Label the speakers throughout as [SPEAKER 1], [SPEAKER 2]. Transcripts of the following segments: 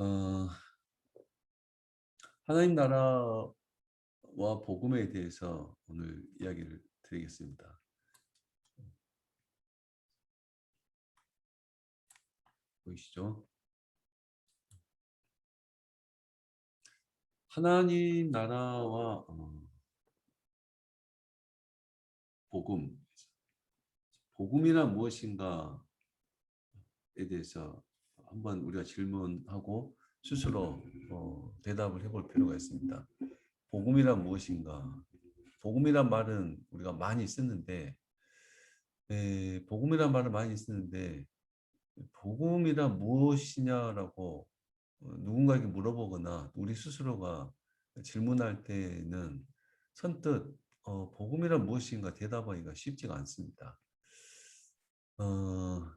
[SPEAKER 1] 어, 하나님 나라와 복음에 대해서 오늘 이야기를 드리겠습니다. 보이시죠? 하나님 나라와 복음, 복음이란 무엇인가에 대해서 한번 우리가 질문하고 스스로 대답을 해볼 필요가 있습니다. 복음이란 무엇인가? 복음이란 말은 우리가 많이 쓰는데, 복음이란 말을 많이 쓰는데 복음이란 무엇이냐라고 누군가에게 물어보거나 우리 스스로가 질문할 때는 선뜻 복음이란 무엇인가 대답하기가 쉽지가 않습니다.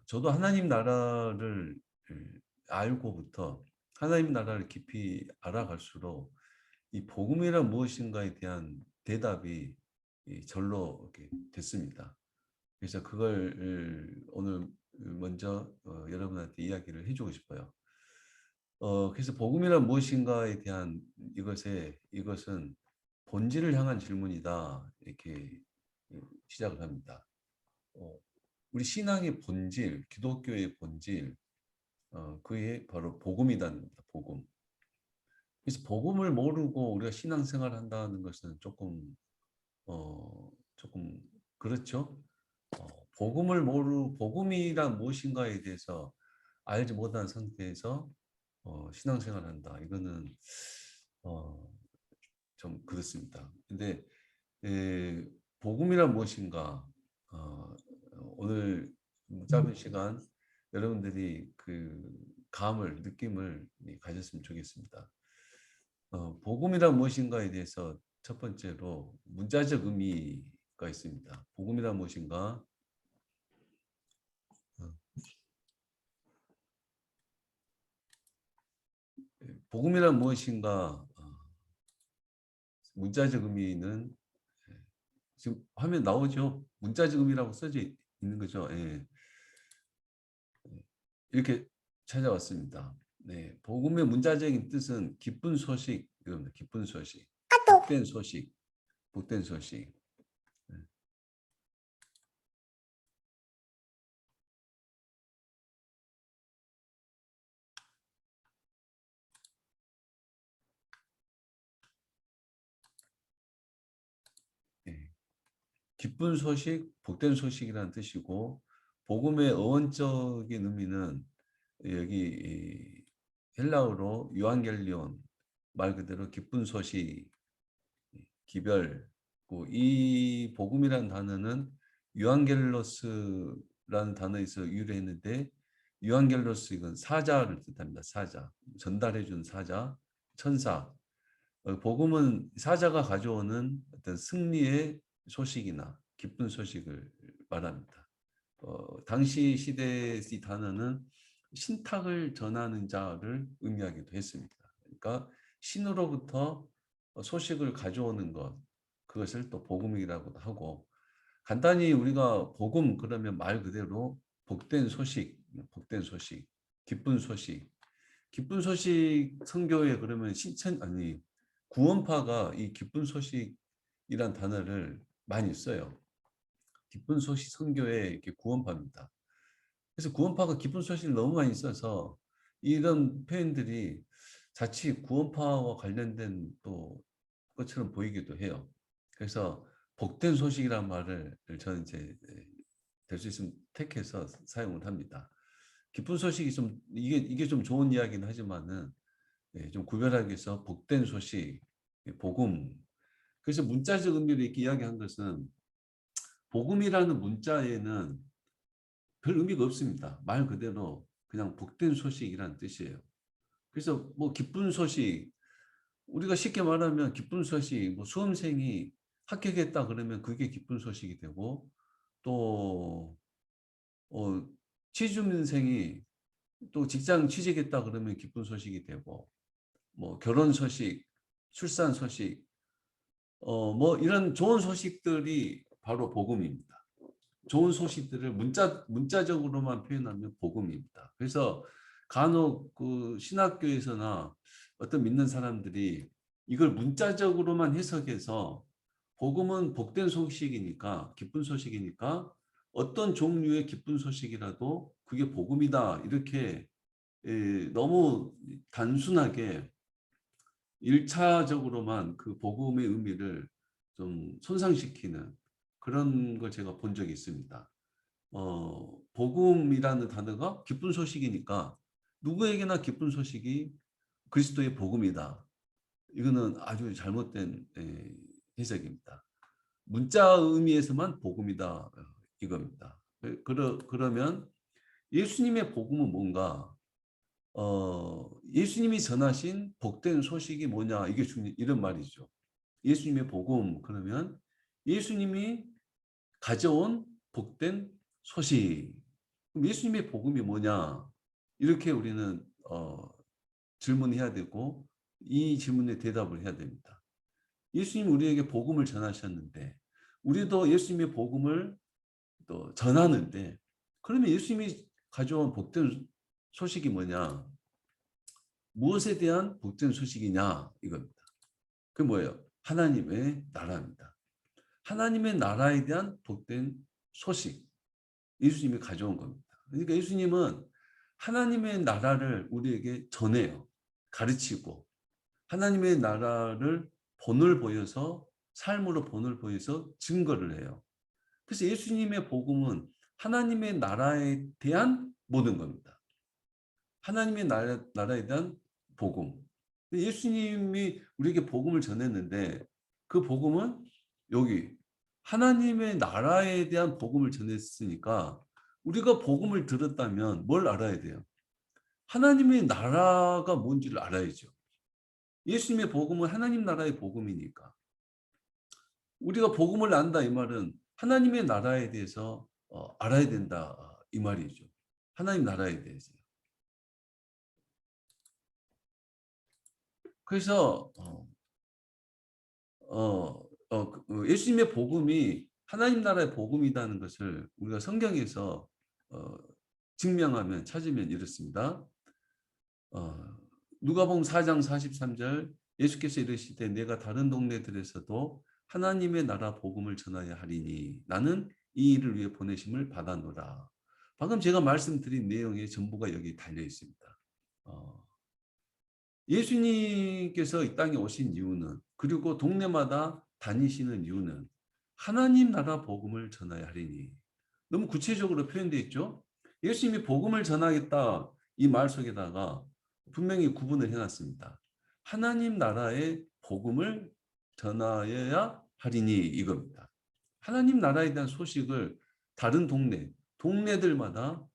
[SPEAKER 1] 저도 하나님 나라를 알고부터 하나님 나라를 깊이 알아갈수록 이 복음이란 무엇인가에 대한 대답이 절로 이렇게 됐습니다. 그래서 그걸 오늘 먼저 여러분한테 이야기를 해주고 싶어요. 그래서 복음이란 무엇인가에 대한 이것은 본질을 향한 질문이다. 이렇게 시작을 합니다. 우리 신앙의 본질, 기독교의 본질, 그게 바로 복음이라는 겁니다. 복음. 그래서 복음을 모르고 우리가 신앙생활을 한다는 것은 조금 그렇죠. 복음이란 무엇인가에 대해서 알지 못한 상태에서 신앙생활을 한다. 이거는 어, 좀 그렇습니다. 근데 복음이란 무엇인가? 오늘 짧은 시간 여러분들이 그 느낌을 가졌으면 좋겠습니다. 복음이란 무엇인가에 대해서 첫 번째로 문자적 의미가 있습니다. 복음이란 무엇인가? 어, 복음이란 무엇인가? 문자적 의미는 지금 화면 나오죠? 문자적 의미라고 써져 있는 거죠. 예. 이렇게 찾아왔습니다. 네, 복음의 문자적인 뜻은 기쁜 소식, 이겁니다. 기쁜 소식, 복된 소식, 복된 소식. 네. 기쁜 소식, 복된 소식이라는 뜻이고, 복음의 어원적인 의미는 여기 헬라어로 유앙겔리온, 말 그대로 기쁜 소식, 기별. 이 복음이라는 단어는 유앙겔로스라는 단어에서 유래했는데 유앙겔로스 이건 사자를 뜻합니다. 사자. 전달해 준 사자, 천사. 복음은 사자가 가져오는 어떤 승리의 소식이나 기쁜 소식을 말합니다. 당시 시대의 이 단어는 신탁을 전하는 자를 의미하기도 했습니다. 그러니까 신으로부터 소식을 가져오는 것, 그것을 또 복음이라고도 하고, 간단히 우리가 복음 그러면 말 그대로 복된 소식, 복된 소식, 기쁜 소식, 기쁜 소식 선교에 그러면 구원파가 이 기쁜 소식이란 단어를 많이 써요. 기쁜 소식 선교에 이렇게 구원파입니다. 그래서 구원파가 기쁜 소식을 너무 많이 써서 이런 표현들이 자칫 구원파와 관련된 또 것처럼 보이기도 해요. 그래서 복된 소식이란 말을 저는 이제 될 수 있으면 택해서 사용을 합니다. 기쁜 소식이 이게 좀 좋은 이야기는 하지만은 좀 구별하기 위해서 복된 소식, 복음. 그래서 문자적 의미로 이렇게 이야기한 것은 복음이라는 문자에는 별 의미가 없습니다. 말 그대로 그냥 복된 소식이라는 뜻이에요. 그래서 뭐 기쁜 소식, 우리가 쉽게 말하면 기쁜 소식, 뭐 수험생이 합격했다 그러면 그게 기쁜 소식이 되고, 또 취준생이 또 직장 취직했다 그러면 기쁜 소식이 되고, 뭐 결혼 소식, 출산 소식, 뭐 이런 좋은 소식들이 바로 복음입니다. 좋은 소식들을 문자적으로만 표현하면 복음입니다. 그래서 간혹 그 신학교에서나 어떤 믿는 사람들이 이걸 문자적으로만 해석해서 복음은 복된 소식이니까, 기쁜 소식이니까 어떤 종류의 기쁜 소식이라도 그게 복음이다. 이렇게 너무 단순하게 일차적으로만 그 복음의 의미를 좀 손상시키는 그런 걸 제가 본 적이 있습니다. 복음이라는 단어가 기쁜 소식이니까 누구에게나 기쁜 소식이 그리스도의 복음이다. 이거는 아주 잘못된 해석입니다. 문자 의미에서만 복음이다. 이겁니다. 그러면 예수님의 복음은 뭔가? 예수님이 전하신 복된 소식이 뭐냐? 이게 이런 말이죠. 예수님의 복음 그러면 예수님이 가져온 복된 소식. 그럼 예수님의 복음이 뭐냐? 이렇게 우리는 질문해야 되고 이 질문에 대답을 해야 됩니다. 예수님 우리에게 복음을 전하셨는데 우리도 예수님의 복음을 또 전하는데 그러면 예수님이 가져온 복된 소식이 뭐냐? 무엇에 대한 복된 소식이냐? 이겁니다. 그게 뭐예요? 하나님의 나라입니다. 하나님의 나라에 대한 복된 소식. 예수님이 가져온 겁니다. 그러니까 예수님은 하나님의 나라를 우리에게 전해요. 가르치고 하나님의 나라를 본을 보여서 삶으로 본을 보여서 증거를 해요. 그래서 예수님의 복음은 하나님의 나라에 대한 모든 겁니다. 하나님의 나라에 대한 복음. 예수님이 우리에게 복음을 전했는데 그 복음은 여기 하나님의 나라에 대한 복음을 전했으니까 우리가 복음을 들었다면 뭘 알아야 돼요? 하나님의 나라가 뭔지를 알아야죠. 예수님의 복음은 하나님 나라의 복음이니까. 우리가 복음을 안다 이 말은 하나님의 나라에 대해서 알아야 된다 이 말이죠. 하나님 나라에 대해서. 그래서 예수님의 복음이 하나님 나라의 복음이라는 것을 우리가 성경에서 어, 증명하면 찾으면 이렇습니다. 누가복음 4장 43절 예수께서 이르시되 내가 다른 동네들에서도 하나님의 나라 복음을 전하여 하리니 나는 이 일을 위해 보내심을 받아노라. 방금 제가 말씀드린 내용의 전부가 여기 달려 있습니다. 예수님께서 이 땅에 오신 이유는 그리고 동네마다 다니시는 이유는 하나님 나라 복음을 전하여 하리니 너무 구체적으로 표현되어 있죠. 예수님이 복음을 전하겠다 이 말 속에다가 분명히 구분을 해놨습니다. 하나님 나라의 복음을 전하여야 하리니 이겁니다. 하나님 나라에 대한 소식을 다른 동네들마다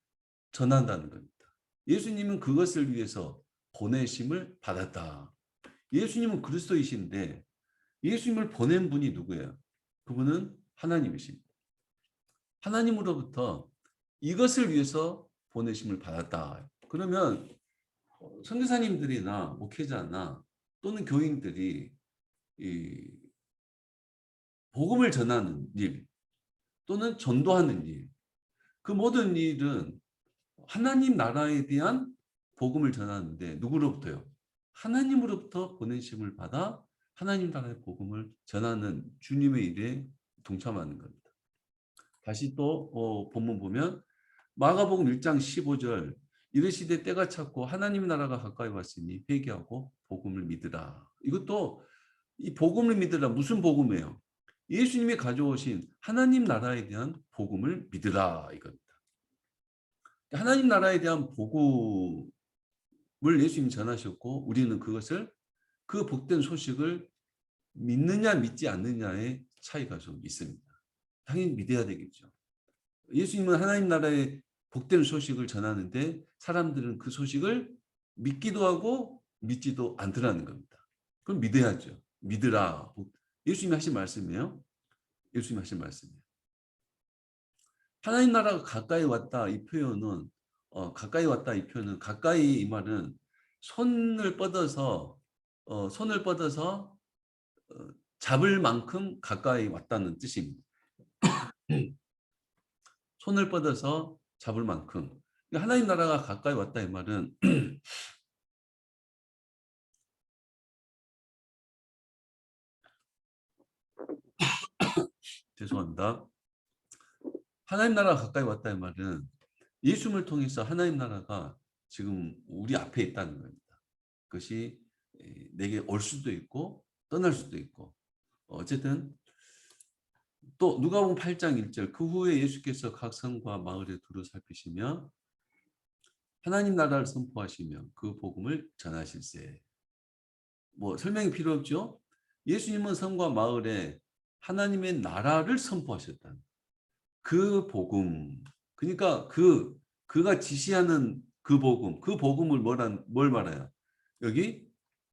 [SPEAKER 1] 전한다는 겁니다. 예수님은 그것을 위해서 보내심을 받았다. 예수님은 그리스도이신데 예수님을 보낸 분이 누구예요? 그분은 하나님이십니다. 하나님으로부터 이것을 위해서 보내심을 받았다. 그러면 선교사님들이나 목회자나 또는 교인들이 이 복음을 전하는 일 또는 전도하는 일, 그 모든 일은 하나님 나라에 대한 복음을 전하는데 누구로부터요? 하나님으로부터 보내심을 받아 하나님 나라의 복음을 전하는 주님의 일에 동참하는 겁니다. 다시 또 본문 보면 마가복음 1장 15절 이르시되 때가 찼고 하나님 나라가 가까이 왔으니 회개하고 복음을 믿으라. 이것도 이 복음을 믿으라 무슨 복음이에요? 예수님이 가져오신 하나님 나라에 대한 복음을 믿으라 이겁니다. 하나님 나라에 대한 복음을 예수님이 전하셨고 우리는 그것을 그 복된 소식을 믿느냐 믿지 않느냐의 차이가 좀 있습니다. 당연히 믿어야 되겠죠. 예수님은 하나님 나라의 복된 소식을 전하는데 사람들은 그 소식을 믿기도 하고 믿지도 않더라는 겁니다. 그럼 믿어야죠. 믿으라. 예수님이 하신 말씀이에요. 예수님이 하신 말씀이에요. 하나님 나라가 가까이 왔다 이 표현은 가까이 왔다 이 표현은 가까이 이 말은 손을 뻗어서 잡을 만큼 가까이 왔다는 뜻입니다. 손을 뻗어서 잡을 만큼 하나님 나라가 가까이 왔다 이 말은 죄송합니다. 하나님 나라가 가까이 왔다 이 말은 예수님을 통해서 하나님 나라가 지금 우리 앞에 있다는 겁니다. 그것이 내게 올 수도 있고 떠날 수도 있고 어쨌든 또 누가복음 8장 1절 그 후에 예수께서 각 성과 마을에 두루 살피시며 하나님 나라를 선포하시며 그 복음을 전하실세. 뭐 설명이 필요 없죠. 예수님은 성과 마을에 하나님의 나라를 선포하셨다. 그 복음. 그러니까 그가 지시하는 그 복음. 그 복음을 뭘 말해요? 여기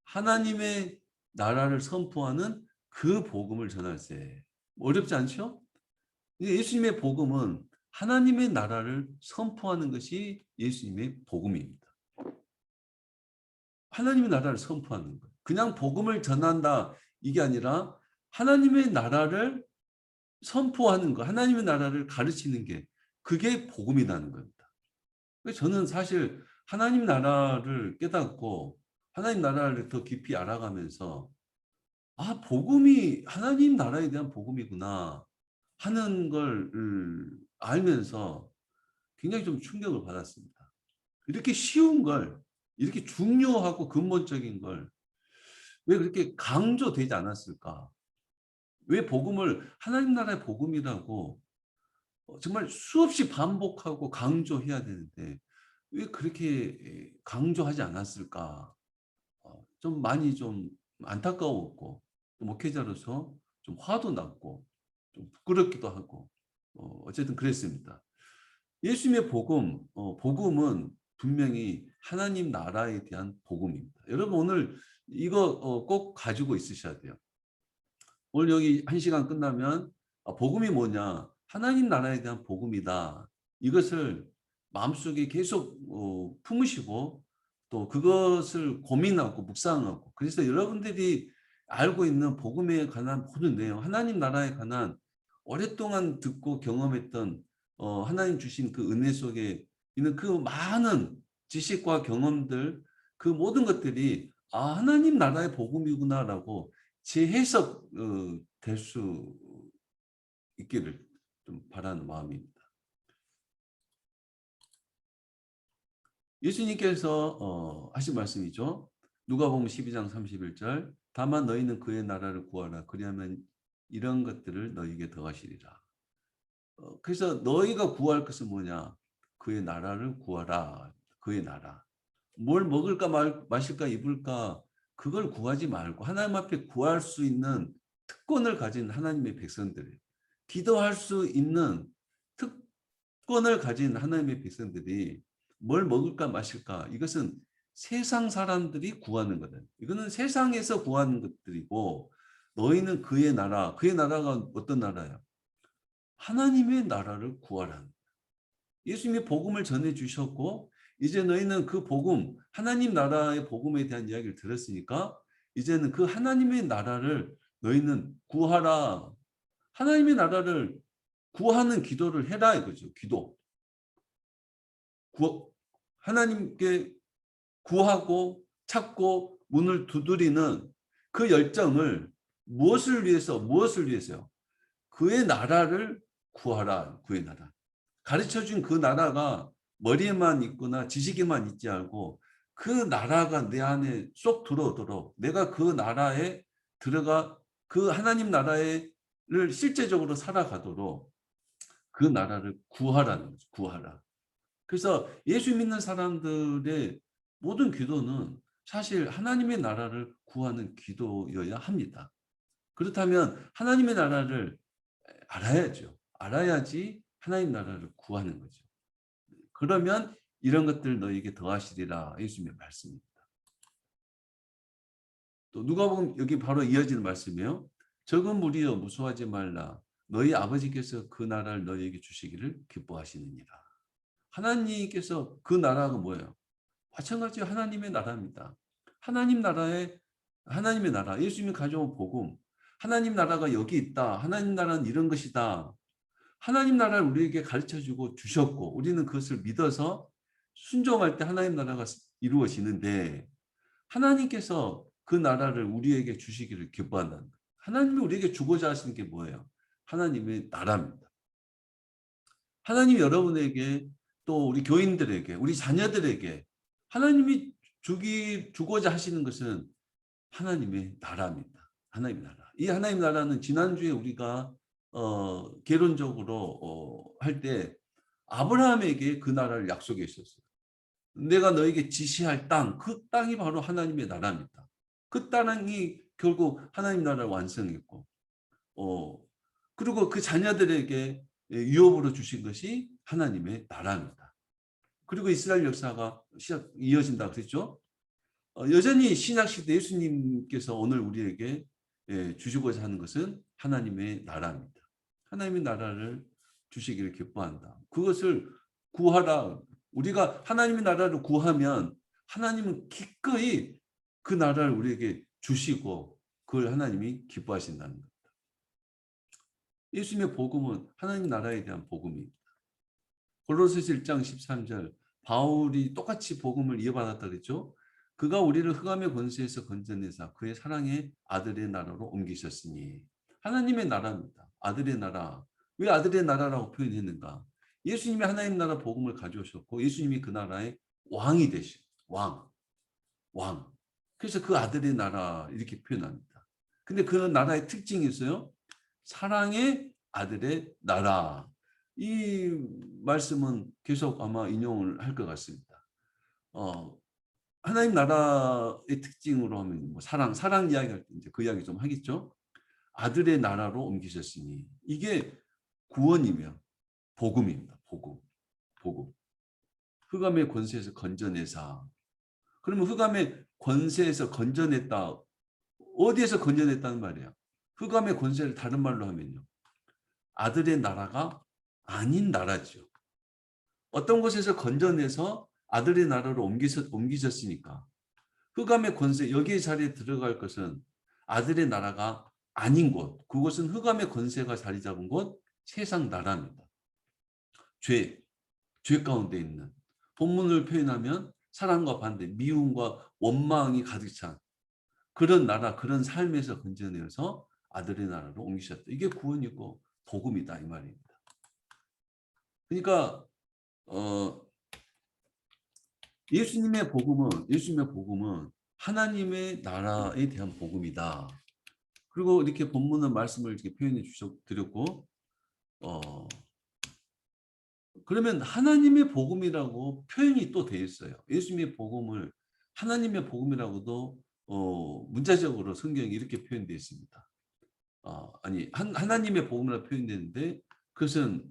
[SPEAKER 1] 하나님의 나라를 선포하는 그 복음을 전할세. 어렵지 않죠? 예수님의 복음은 하나님의 나라를 선포하는 것이 예수님의 복음입니다. 하나님의 나라를 선포하는 거예요. 그냥 복음을 전한다 이게 아니라 하나님의 나라를 선포하는 거, 하나님의 나라를 가르치는 게 그게 복음이라는 겁니다. 저는 사실 하나님 나라를 깨닫고 하나님 나라를 더 깊이 알아가면서 아, 복음이 하나님 나라에 대한 복음이구나 하는 걸 알면서 굉장히 좀 충격을 받았습니다. 이렇게 쉬운 걸, 이렇게 중요하고 근본적인 걸 왜 그렇게 강조되지 않았을까? 왜 복음을 하나님 나라의 복음이라고 정말 수없이 반복하고 강조해야 되는데 왜 그렇게 강조하지 않았을까? 좀 많이 좀 안타까웠고 또 목회자로서 좀 화도 났고 좀 부끄럽기도 하고 어쨌든 그랬습니다. 예수님의 복음은 분명히 하나님 나라에 대한 복음입니다. 여러분 오늘 이거 꼭 가지고 있으셔야 돼요. 오늘 여기 1시간 끝나면 복음이 뭐냐? 하나님 나라에 대한 복음이다. 이것을 마음속에 계속 품으시고 또 그것을 고민하고 묵상하고 그래서 여러분들이 알고 있는 복음에 관한 모든 내용, 하나님 나라에 관한 오랫동안 듣고 경험했던 하나님 주신 그 은혜 속에 있는 그 많은 지식과 경험들 그 모든 것들이 아 하나님 나라의 복음이구나라고 재해석 될 수 있기를 좀 바라는 마음입니다. 예수님께서 하신 말씀이죠. 누가복음 12장 31절 다만 너희는 그의 나라를 구하라 그리하면 이런 것들을 너희에게 더하시리라. 그래서 너희가 구할 것은 뭐냐? 그의 나라를 구하라. 그의 나라. 뭘 먹을까 마실까 입을까 그걸 구하지 말고 하나님 앞에 구할 수 있는 특권을 가진 하나님의 백성들이 기도할 수 있는 특권을 가진 하나님의 백성들이 뭘 먹을까 마실까 이것은 세상 사람들이 구하는 거다. 이거는 세상에서 구하는 것들이고 너희는 그의 나라가 어떤 나라야? 하나님의 나라를 구하라는 예수님이 복음을 전해 주셨고 이제 너희는 그 복음 하나님 나라의 복음에 대한 이야기를 들었으니까 이제는 그 하나님의 나라를 너희는 구하라. 하나님의 나라를 구하는 기도를 해라 이거죠. 기도. 하나님께 구하고 찾고 문을 두드리는 그 열정을 무엇을 위해서요? 그의 나라를 구하라. 그의 나라. 가르쳐준 그 나라가 머리에만 있거나 지식에만 있지 않고 그 나라가 내 안에 쏙 들어오도록 내가 그 나라에 들어가 그 하나님 나라를 실제적으로 살아가도록 그 나라를 구하라는 거죠. 구하라. 그래서 예수 믿는 사람들의 모든 기도는 사실 하나님의 나라를 구하는 기도여야 합니다. 그렇다면 하나님의 나라를 알아야죠. 알아야지 하나님 나라를 구하는 거죠. 그러면 이런 것들 너에게 더하시리라 예수님의 말씀입니다. 또 누가복음 여기 바로 이어지는 말씀이에요. 적은 무리여 무수하지 말라. 너희 아버지께서 그 나라를 너희에게 주시기를 기뻐하시느니라. 하나님께서 그 나라가 뭐예요? 마찬가지 하나님의 나라입니다. 하나님의 나라, 예수님이 가져온 복음, 하나님 나라가 여기 있다. 하나님 나라는 이런 것이다. 하나님 나라를 우리에게 가르쳐주고 주셨고 우리는 그것을 믿어서 순종할 때 하나님 나라가 이루어지는데 하나님께서 그 나라를 우리에게 주시기를 기뻐한다는 거예요. 하나님이 우리에게 주고자 하시는 게 뭐예요? 하나님의 나라입니다. 하나님이 여러분에게 또 우리 교인들에게 우리 자녀들에게 하나님이 주고자 하시는 것은 하나님의 나라입니다. 하나님의 나라. 이 하나님의 나라는 지난주에 우리가 개론적으로 할 때 아브라함에게 그 나라를 약속해 있었어요. 내가 너에게 지시할 땅, 그 땅이 바로 하나님의 나라입니다. 그 땅이 결국 하나님 나라를 완성했고, 그리고 그 자녀들에게 유업으로 주신 것이 하나님의 나라입니다. 그리고 이스라엘 역사가 이어진다 그랬죠. 여전히 신약시대 예수님께서 오늘 우리에게 주시고자 하는 것은 하나님의 나라입니다. 하나님의 나라를 주시기를 기뻐한다. 그것을 구하라. 우리가 하나님의 나라를 구하면 하나님은 기꺼이 그 나라를 우리에게 주시고 그걸 하나님이 기뻐하신다는 겁니다. 예수님의 복음은 하나님 나라에 대한 복음입니다. 골로새서 1장 13절 바울이 똑같이 복음을 이어받았다 그랬죠. 그가 우리를 흑암의 권세에서 건져내사 그의 사랑의 아들의 나라로 옮기셨으니 하나님의 나라입니다. 아들의 나라. 왜 아들의 나라라고 표현했는가? 예수님이 하나님 나라 복음을 가져오셨고 예수님이 그 나라의 왕이 되신 왕. 그래서 그 아들의 나라 이렇게 표현합니다. 근데 그 나라의 특징이 있어요. 사랑의 아들의 나라. 이 말씀은 계속 아마 인용을 할 것 같습니다. 하나님 나라의 특징으로 하면 뭐 사랑 이야기할 때 이제 그 이야기 좀 하겠죠. 아들의 나라로 옮기셨으니 이게 구원이며 복음입니다. 복음. 흑암의 권세에서 건져내사. 그러면 흑암의 권세에서 건져냈다. 어디에서 건져냈다는 말이에요? 흑암의 권세를 다른 말로 하면요. 아들의 나라가 아닌 나라죠. 어떤 곳에서 건져내서 아들의 나라로 옮기셨으니까 흑암의 권세 여기의 자리에 들어갈 것은 아들의 나라가 아닌 곳. 그곳은 흑암의 권세가 자리 잡은 곳 세상 나라입니다. 죄 가운데 있는 본문을 표현하면 사랑과 반대, 미움과 원망이 가득 찬 그런 나라, 그런 삶에서 건져내어서 아들의 나라로 옮기셨다. 이게 구원이고 복음이다 이 말입니다. 그러니까 예수님의 복음은 하나님의 나라에 대한 복음이다. 그리고 이렇게 본문의 말씀을 이렇게 표현해 드렸고 그러면 하나님의 복음이라고 표현이 또 돼 있어요. 예수님의 복음을 하나님의 복음이라고도 문자적으로 성경이 이렇게 표현되어 있습니다. 하나님의 복음이라고 표현되는데 그것은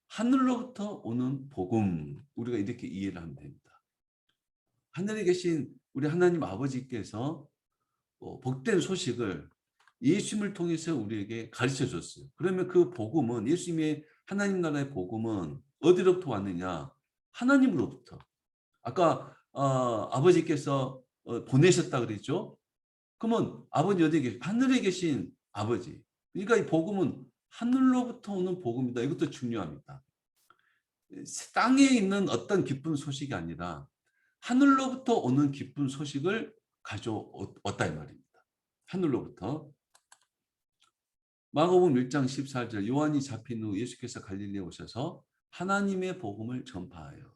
[SPEAKER 1] 하늘로부터 오는 복음 우리가 이렇게 이해를 하면 됩니다. 하늘에 계신 우리 하나님 아버지께서 복된 소식을 예수님을 통해서 우리에게 가르쳐 줬어요. 그러면 그 복음은 예수님의 하나님 나라의 복음은 어디로부터 왔느냐? 하나님으로부터. 아까 아버지께서 보내셨다 그랬죠? 그러면 아버지 어디 계신? 하늘에 계신 아버지. 그러니까 이 복음은 하늘로부터 오는 복음이다. 이것도 중요합니다. 땅에 있는 어떤 기쁜 소식이 아니라 하늘로부터 오는 기쁜 소식을 가져왔다 이 말입니다. 하늘로부터. 마가복음 1장 14절 요한이 잡힌 후 예수께서 갈릴리에 오셔서 하나님의 복음을 전파하여.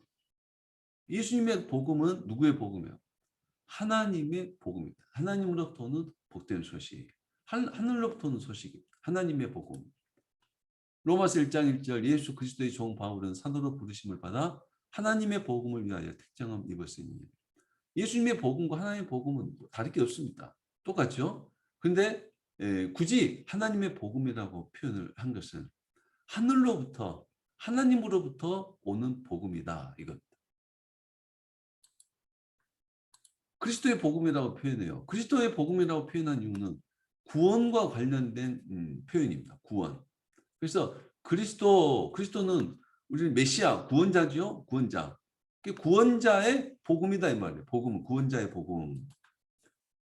[SPEAKER 1] 예수님의 복음은 누구의 복음이에요? 하나님의 복음입니다. 하나님으로부터 오는 복된 소식. 하늘로부터 오는 소식입니다. 하나님의 복음. 로마서 1장 1절 예수 그리스도의 종 바울은 사도로 부르심을 받아 하나님의 복음을 위하여 특정함 입었으니. 예수님의 복음과 하나님의 복음은 다를 게 없습니다. 똑같죠? 근데 굳이 하나님의 복음이라고 표현을 한 것은 하늘로부터 하나님으로부터 오는 복음이다 이겁니다. 그리스도의 복음이라고 표현해요. 그리스도의 복음이라고 표현한 이유는 구원과 관련된 표현입니다. 구원. 그래서 그리스도는 우리 메시아 구원자죠. 구원자. 구원자의 복음이다 이 말이에요. 복음은 구원자의 복음.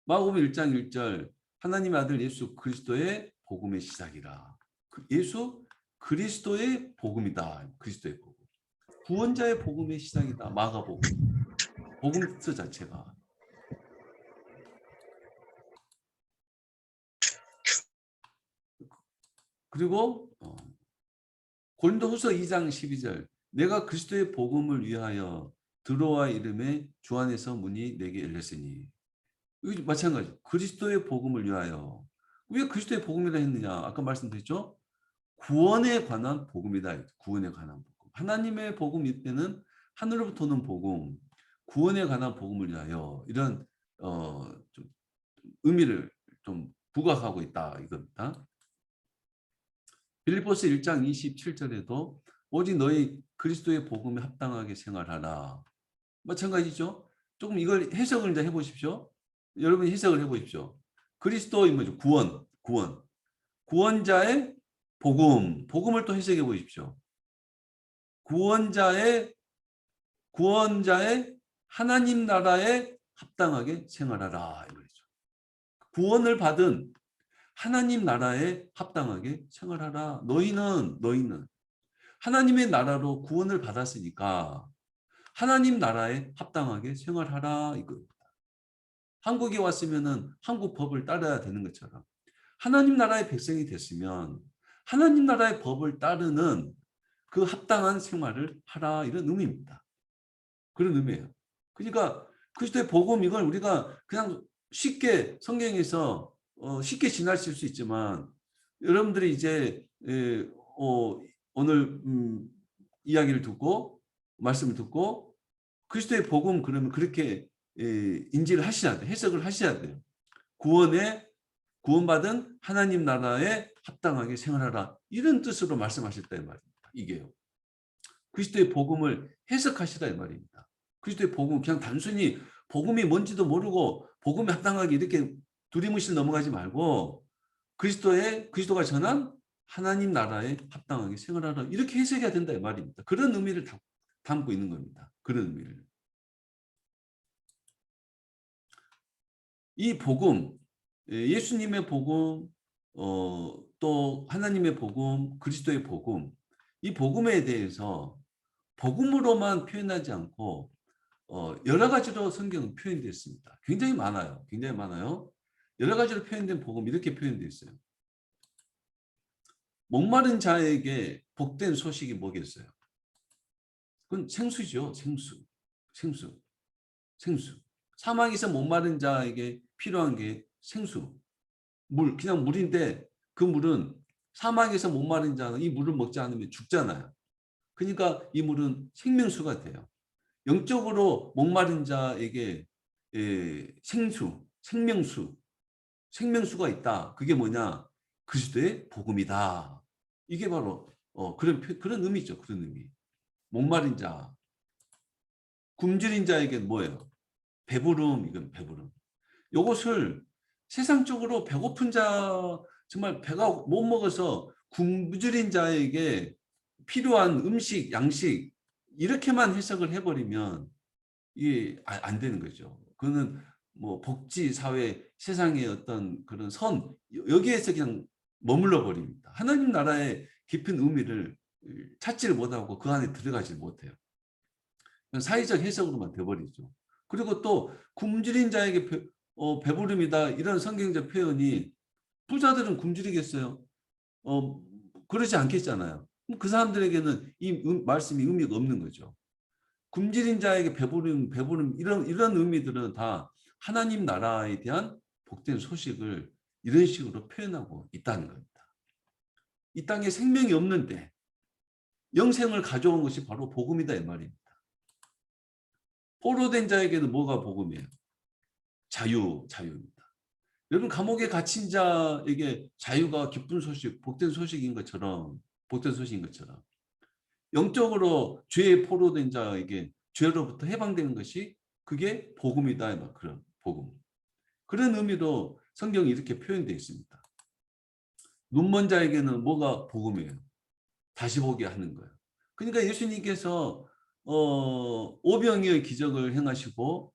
[SPEAKER 1] 마가복음 1장 1절 하나님의 아들 예수 그리스도의 복음의 시작이라. 예수 그리스도의 복음이다. 그리스도의 복음. 구원자의 복음의 시작이다. 마가복음. 복음서 자체가. 그리고 고린도후서 2장 12절 내가 그리스도의 복음을 위하여 드로아 이름의 주 안에서 문이 내게 열렸으니 이거 마찬가지. 그리스도의 복음을 위하여. 왜 그리스도의 복음이라 했느냐? 아까 말씀드렸죠? 구원에 관한 복음이다. 구원에 관한 복음. 하나님의 복음 때는 하늘로부터 오는 복음, 구원에 관한 복음을 위하여 이런 좀 의미를 좀 부각하고 있다 이겁니다. 빌립보서 1장 27절에도 오직 너희 그리스도의 복음에 합당하게 생활하라. 마찬가지죠. 조금 이걸 해석을 이제 해보십시오. 여러분이 해석을 해보십시오. 그리스도의 뭐죠? 구원. 구원자의 복음. 복음을 또 해석해 보십시오. 구원자의 하나님 나라에 합당하게 생활하라. 이거죠. 구원을 받은 하나님 나라에 합당하게 생활하라. 너희는 하나님의 나라로 구원을 받았으니까 하나님 나라에 합당하게 생활하라. 이겁니다. 한국에 왔으면은 한국 법을 따라야 되는 것처럼 하나님 나라의 백성이 됐으면 하나님 나라의 법을 따르는 그 합당한 생활을 하라 이런 의미입니다. 그런 의미예요. 그러니까 그리스도의 복음 이걸 우리가 그냥 쉽게 성경에서 쉽게 지나칠 수 있지만 여러분들이 이제 오늘 이야기를 듣고 말씀을 듣고 그리스도의 복음 그러면 그렇게 인지를 하셔야 돼요. 해석을 하셔야 돼요. 구원받은 하나님 나라에 합당하게 생활하라. 이런 뜻으로 말씀하셨다 이 말입니다. 이게요. 그리스도의 복음을 해석하시라 이 말입니다. 그리스도의 복음 그냥 단순히 복음이 뭔지도 모르고 복음에 합당하게 이렇게 두리뭉실 넘어가지 말고 그리스도가 전한 하나님 나라에 합당하게 생활하라. 이렇게 해석해야 된다 이 말입니다. 그런 의미를 담고 있는 겁니다. 그런 의미를. 이 복음, 예수님의 복음, 또 하나님의 복음, 그리스도의 복음, 이 복음에 대해서 복음으로만 표현하지 않고 여러 가지로 성경은 표현되어 있습니다. 굉장히 많아요. 굉장히 많아요. 여러 가지로 표현된 복음 이렇게 표현되어 있어요. 목마른 자에게 복된 소식이 뭐겠어요? 그건 생수죠. 생수. 사망에서 목마른 자에게 필요한 게 생수. 그냥 물인데 그 물은 사막에서 목마른 자는 이 물을 먹지 않으면 죽잖아요. 그러니까 이 물은 생명수가 돼요. 영적으로 목마른 자에게 생명수가 있다. 그게 뭐냐? 그리스도의 복음이다. 이게 바로 그런 의미죠. 그런 의미. 목마른 자, 굶주린 자에게 뭐예요? 배부름, 이건 배부름. 이것을 세상적으로 배고픈 자, 정말 배가 못 먹어서 굶주린 자에게 필요한 음식, 양식 이렇게만 해석을 해버리면 이게 안 되는 거죠. 그거는 뭐 복지, 사회, 세상의 어떤 그런 여기에서 그냥 머물러 버립니다. 하나님 나라의 깊은 의미를 찾지를 못하고 그 안에 들어가지 못해요. 사회적 해석으로만 돼버리죠. 그리고 또 굶주린 자에게 배부름이다 이런 성경적 표현이 부자들은 굶주리겠어요? 그러지 않겠잖아요. 그 사람들에게는 이 말씀이 의미가 없는 거죠. 굶주린 자에게 배부름 이런 의미들은 다 하나님 나라에 대한 복된 소식을 이런 식으로 표현하고 있다는 겁니다. 이 땅에 생명이 없는데 영생을 가져온 것이 바로 복음이다 이 말입니다. 포로된 자에게는 뭐가 복음이에요? 자유입니다. 여러분 감옥에 갇힌 자에게 자유가 기쁜 소식, 복된 소식인 것처럼 영적으로 죄에 포로된 자에게 죄로부터 해방되는 것이 그게 복음이다. 그런 복음. 그런 의미로 성경이 이렇게 표현되어 있습니다. 눈먼 자에게는 뭐가 복음이에요? 다시 보게 하는 거예요. 그러니까 예수님께서 오병이의 기적을 행하시고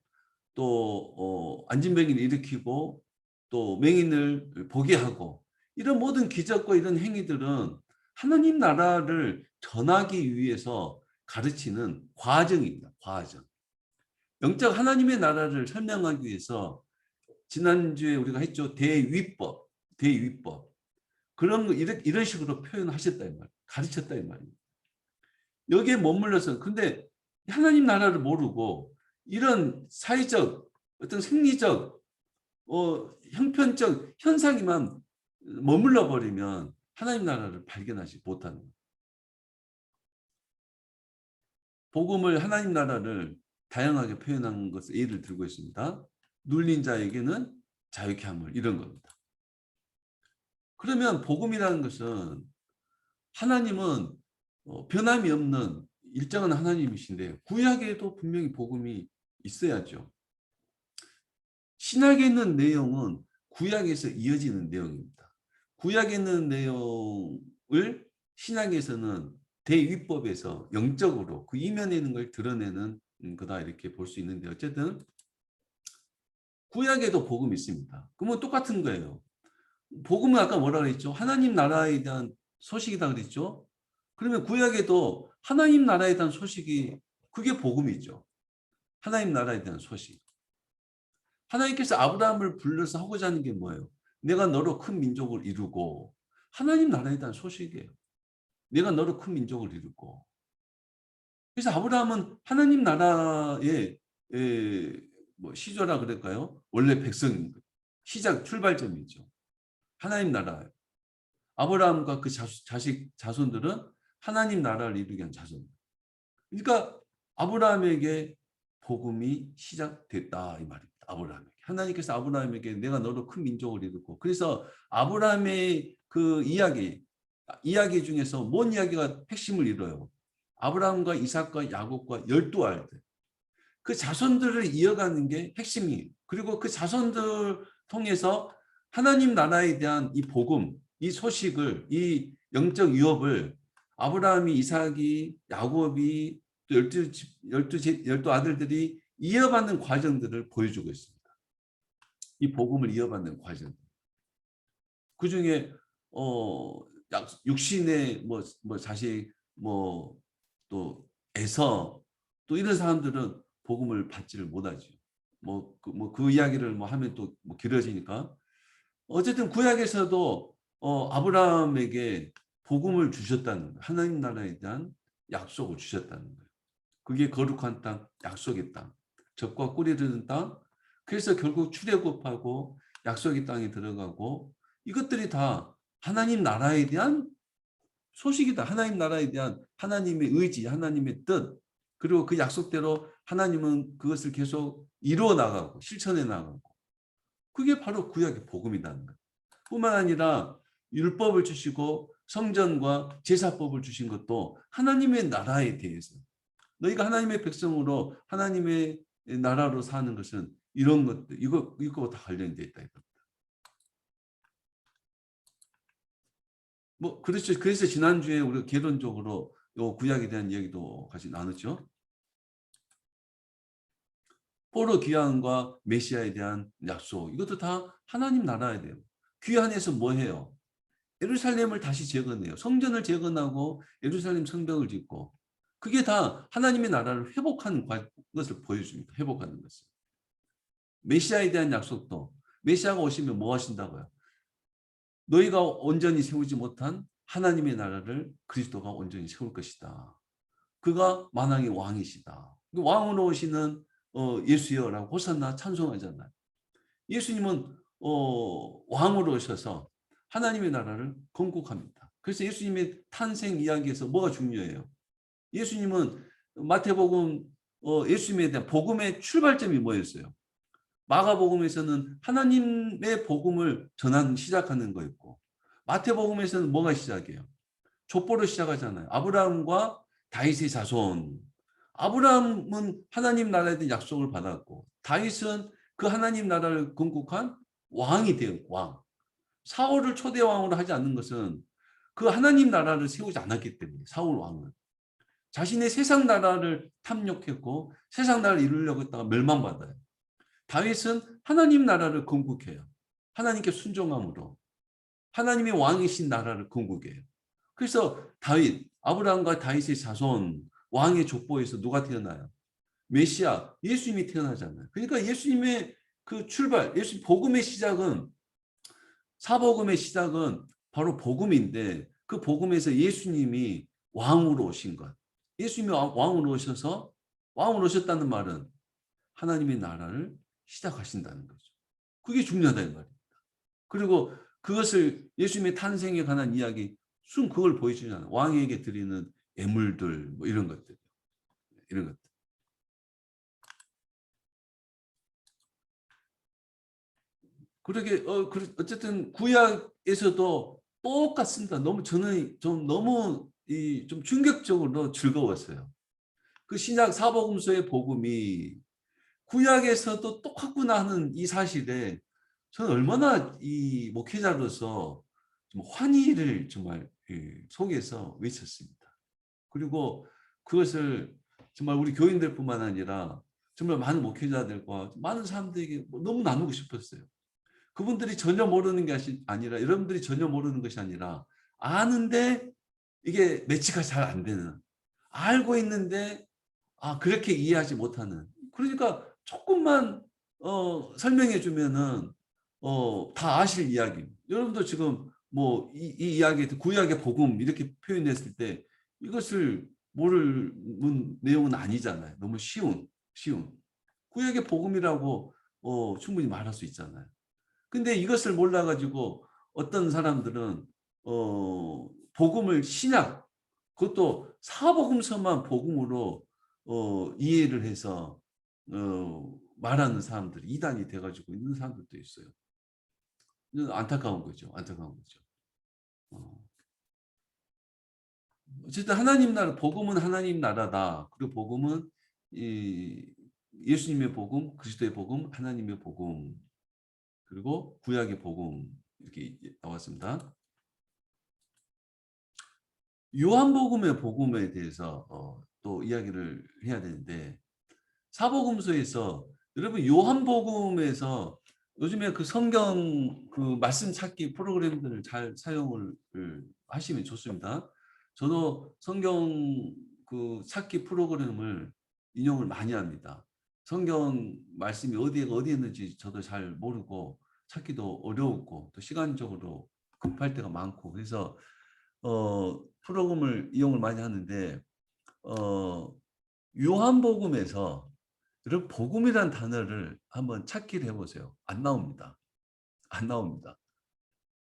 [SPEAKER 1] 또 안진뱅이를 일으키고 또 맹인을 보게 하고 이런 모든 기적과 이런 행위들은 하나님 나라를 전하기 위해서 가르치는 과정입니다. 과정. 영적 하나님의 나라를 설명하기 위해서 지난주에 우리가 했죠. 대위법, 대위법. 그런 거 이런 식으로 표현하셨다 이 말이에요. 가르쳤다 이 말이에요. 여기에 머물러서 근데 하나님 나라를 모르고 이런 사회적 어떤 생리적 형편적 현상에만 머물러 버리면 하나님 나라를 발견하지 못하는 거예요. 복음을 하나님 나라를 다양하게 표현한 것을 예를 들고 있습니다. 눌린 자에게는 자유케 함을 이런 겁니다. 그러면 복음이라는 것은 하나님은 변함이 없는 일정한 하나님이신데 구약에도 분명히 복음이 있어야죠. 신약에 있는 내용은 구약에서 이어지는 내용입니다. 구약에 있는 내용을 신약에서는 대위법에서 영적으로 그 이면에 있는 걸 드러내는 거다 이렇게 볼 수 있는데 어쨌든 구약에도 복음이 있습니다. 그러면 똑같은 거예요. 복음은 아까 뭐라 그랬죠? 하나님 나라에 대한 소식이다 그랬죠? 그러면 구약에도 하나님 나라에 대한 소식이 그게 복음이죠. 하나님 나라에 대한 소식. 하나님께서 아브라함을 불러서 하고자 하는 게 뭐예요? 내가 너로 큰 민족을 이루고 하나님 나라에 대한 소식이에요. 내가 너로 큰 민족을 이루고. 그래서 아브라함은 하나님 나라의 시조라 그럴까요? 원래 백성인 거예요. 시작 출발점이죠. 하나님 나라. 아브라함과 그 자손들은 하나님 나라를 이루게 한 자손. 그러니까 아브라함에게 복음이 시작됐다 이 말입니다. 아브라함에게. 하나님께서 아브라함에게 내가 너로 큰 민족을 이루고 그래서 아브라함의 그 이야기 중에서 뭔 이야기가 핵심을 이뤄요? 아브라함과 이삭과 야곱과 12알들. 그 자손들을 이어가는 게 핵심이에요. 그리고 그 자손들 통해서 하나님 나라에 대한 이 복음, 이 소식을, 이 영적 유업을 아브라함이, 이삭이, 야곱이 또 12 아들들이 이어받는 과정들을 보여주고 있습니다. 이 복음을 이어받는 과정. 그 중에 육신의 자식 또 에서 또 이런 사람들은 복음을 받지를 못하죠. 그 이야기를 하면 또 길어지니까 어쨌든 구약에서도 아브라함에게 복음을 주셨다는 거예요. 하나님 나라에 대한 약속을 주셨다는 거예요. 그게 거룩한 땅, 약속의 땅, 젖과 꿀이 흐르는 땅. 그래서 결국 출애굽하고 약속의 땅에 들어가고 이것들이 다 하나님 나라에 대한 소식이다. 하나님 나라에 대한 하나님의 의지, 하나님의 뜻. 그리고 그 약속대로 하나님은 그것을 계속 이루어 나가고 실천해 나가고. 그게 바로 구약의 복음이라는 거예요. 뿐만 아니라 율법을 주시고 성전과 제사법을 주신 것도 하나님의 나라에 대해서 너희가 하나님의 백성으로 하나님의 나라로 사는 것은 이런 것들 이거 다 관련되어 있다 이겁니다. 그렇죠. 그래서 지난주에 우리가 개론적으로 요 구약에 대한 이야기도 같이 나눴죠. 포로 귀환과 메시아에 대한 약속 이것도 다 하나님 나라에 대해요. 귀환해서 뭐 해요? 예루살렘을 다시 재건해요. 성전을 재건하고 예루살렘 성벽을 짓고 그게 다 하나님의 나라를 회복하는 것을 보여줍니다. 회복하는 것을. 메시아에 대한 약속도 메시아가 오시면 뭐 하신다고요? 너희가 온전히 세우지 못한 하나님의 나라를 그리스도가 온전히 세울 것이다. 그가 만왕의 왕이시다. 왕으로 오시는 예수여라고 호산나 찬송하잖아요. 예수님은 왕으로 오셔서 하나님의 나라를 건국합니다. 그래서 예수님의 탄생 이야기에서 뭐가 중요해요? 예수님은 마태복음 예수님에 대한 복음의 출발점이 뭐였어요? 마가복음에서는 하나님의 복음을 시작하는 거였고 마태복음에서는 뭐가 시작이에요? 족보로 시작하잖아요. 아브라함과 다윗의 자손. 아브라함은 하나님 나라에 대한 약속을 받았고 다윗은 그 하나님 나라를 건국한 왕이 되어 왕. 사울을 초대 왕으로 하지 않는 것은 그 하나님 나라를 세우지 않았기 때문에 사울 왕은 자신의 세상 나라를 탐욕했고 세상 나라를 이루려고 했다가 멸망받아요. 다윗은 하나님 나라를 건국해요. 하나님께 순종함으로 하나님의 왕이신 나라를 건국해요. 그래서 아브라함과 다윗의 자손 왕의 족보에서 누가 태어나요? 메시아, 예수님이 태어나잖아요. 그러니까 예수님의 그 출발, 예수 복음의 시작은 사복음의 시작은 바로 복음인데 그 복음에서 예수님이 왕으로 오신 것. 예수님이 왕으로 오셔서 왕으로 오셨다는 말은 하나님의 나라를 시작하신다는 거죠. 그게 중요하다 이 말이에요. 그리고 그것을 예수님의 탄생에 관한 이야기 순 그걸 보여주잖아요. 왕에게 드리는 예물들 뭐 이런 것들. 이런 것들. 그러게 어쨌든 구약에서도 똑같습니다. 너무 저는 좀 너무 좀 충격적으로 즐거웠어요. 그 신약 사복음서의 복음이 구약에서도 똑같구나 하는 이 사실에 저는 얼마나 이 목회자로서 좀 환희를 정말 속에서 외쳤습니다. 그리고 그것을 정말 우리 교인들뿐만 아니라 정말 많은 목회자들과 많은 사람들에게 너무 나누고 싶었어요. 그분들이 전혀 모르는 게 아니라 여러분들이 전혀 모르는 것이 아니라 아는데 이게 매치가 잘 안 되는 알고 있는데 그렇게 이해하지 못하는 그러니까 조금만 설명해 주면은 다 아실 이야기. 여러분도 지금 뭐 이 이야기 구약의 복음 이렇게 표현했을 때 이것을 모르는 내용은 아니잖아요. 너무 쉬운 구약의 복음이라고 충분히 말할 수 있잖아요. 근데 이것을 몰라가지고 어떤 사람들은 복음을 신약 그것도 사복음서만 복음으로 이해를 해서 말하는 사람들이 이단이 돼가지고 있는 사람들도 있어요. 안타까운 거죠. 안타까운 거죠. 어쨌든 하나님 나라 복음은 하나님 나라다. 그리고 복음은 예수님의 복음, 그리스도의 복음, 하나님의 복음. 그리고 구약의 복음 이렇게 나왔습니다. 요한복음의 복음에 대해서 또 이야기를 해야 되는데 사복음서에서 여러분 요한복음에서 요즘에 그 성경 그 말씀 찾기 프로그램들을 잘 사용을 하시면 좋습니다. 저도 성경 그 찾기 프로그램을 인용을 많이 합니다. 성경 말씀이 어디에 있는지 저도 잘 모르고 찾기도 어려웠고 또 시간적으로 급할 때가 많고 그래서 프로그램을 이용을 많이 하는데 요한복음에서 여러분 복음이란 단어를 한번 찾기를 해보세요. 안 나옵니다. 안 나옵니다.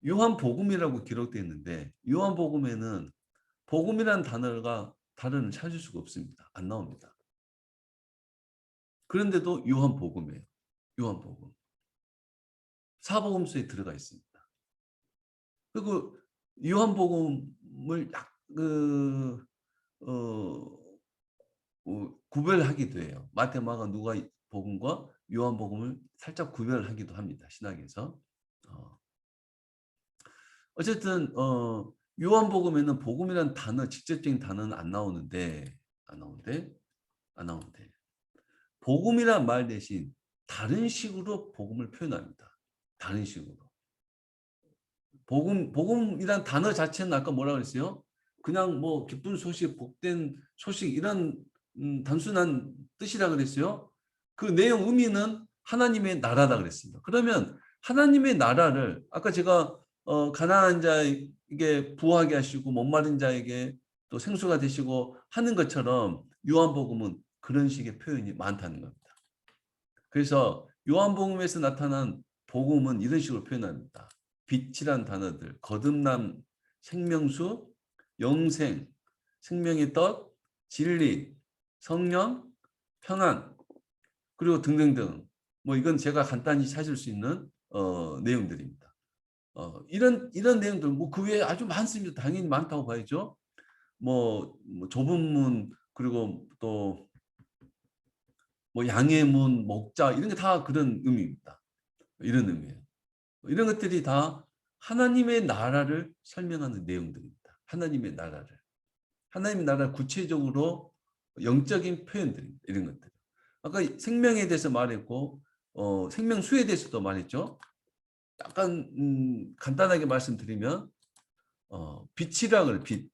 [SPEAKER 1] 요한복음이라고 기록되어 있는데 요한복음에는 복음이란 단어를 찾을 수가 없습니다. 안 나옵니다. 그런데도 요한복음이에요. 요한복음. 사복음서에 들어가 있습니다. 그리고 요한복음을 구별하기도 해요. 마태, 마가, 누가 복음과 요한복음을 살짝 구별하기도 합니다. 신학에서. 어쨌든 요한복음에는 복음이라는 단어, 직접적인 단어는 안 나오는데 복음이란 말 대신 다른 식으로 복음을 표현합니다. 다른 식으로. 복음이란 단어 자체는 아까 뭐라고 그랬어요? 그냥 뭐 기쁜 소식, 복된 소식 이런 단순한 뜻이라 그랬어요. 그 내용 의미는 하나님의 나라다 그랬습니다. 그러면 하나님의 나라를 아까 제가 가난한 자에게 부하게 하시고 목마른 자에게 또 생수가 되시고 하는 것처럼 요한복음은 그런 식의 표현이 많다는 겁니다. 그래서 요한복음에서 나타난 복음은 이런 식으로 표현합니다. 빛이란 단어들, 거듭남, 생명수, 영생, 생명의 떡, 진리, 성령, 평안, 그리고 등등등. 뭐 이건 제가 간단히 찾을 수 있는 내용들입니다. 이런 내용들 뭐 그 외에 아주 많습니다. 당연히 많다고 봐야죠. 뭐 좁은 문 그리고 또 뭐 양의 문, 목자 이런 게 다 그런 의미입니다. 이런 의미예요. 이런 것들이 다 하나님의 나라를 설명하는 내용들입니다. 하나님의 나라를. 하나님의 나라를 구체적으로 영적인 표현들입니다. 이런 것들. 아까 생명에 대해서 말했고 생명수에 대해서도 말했죠. 약간 간단하게 말씀드리면 빛이라 그래 빛.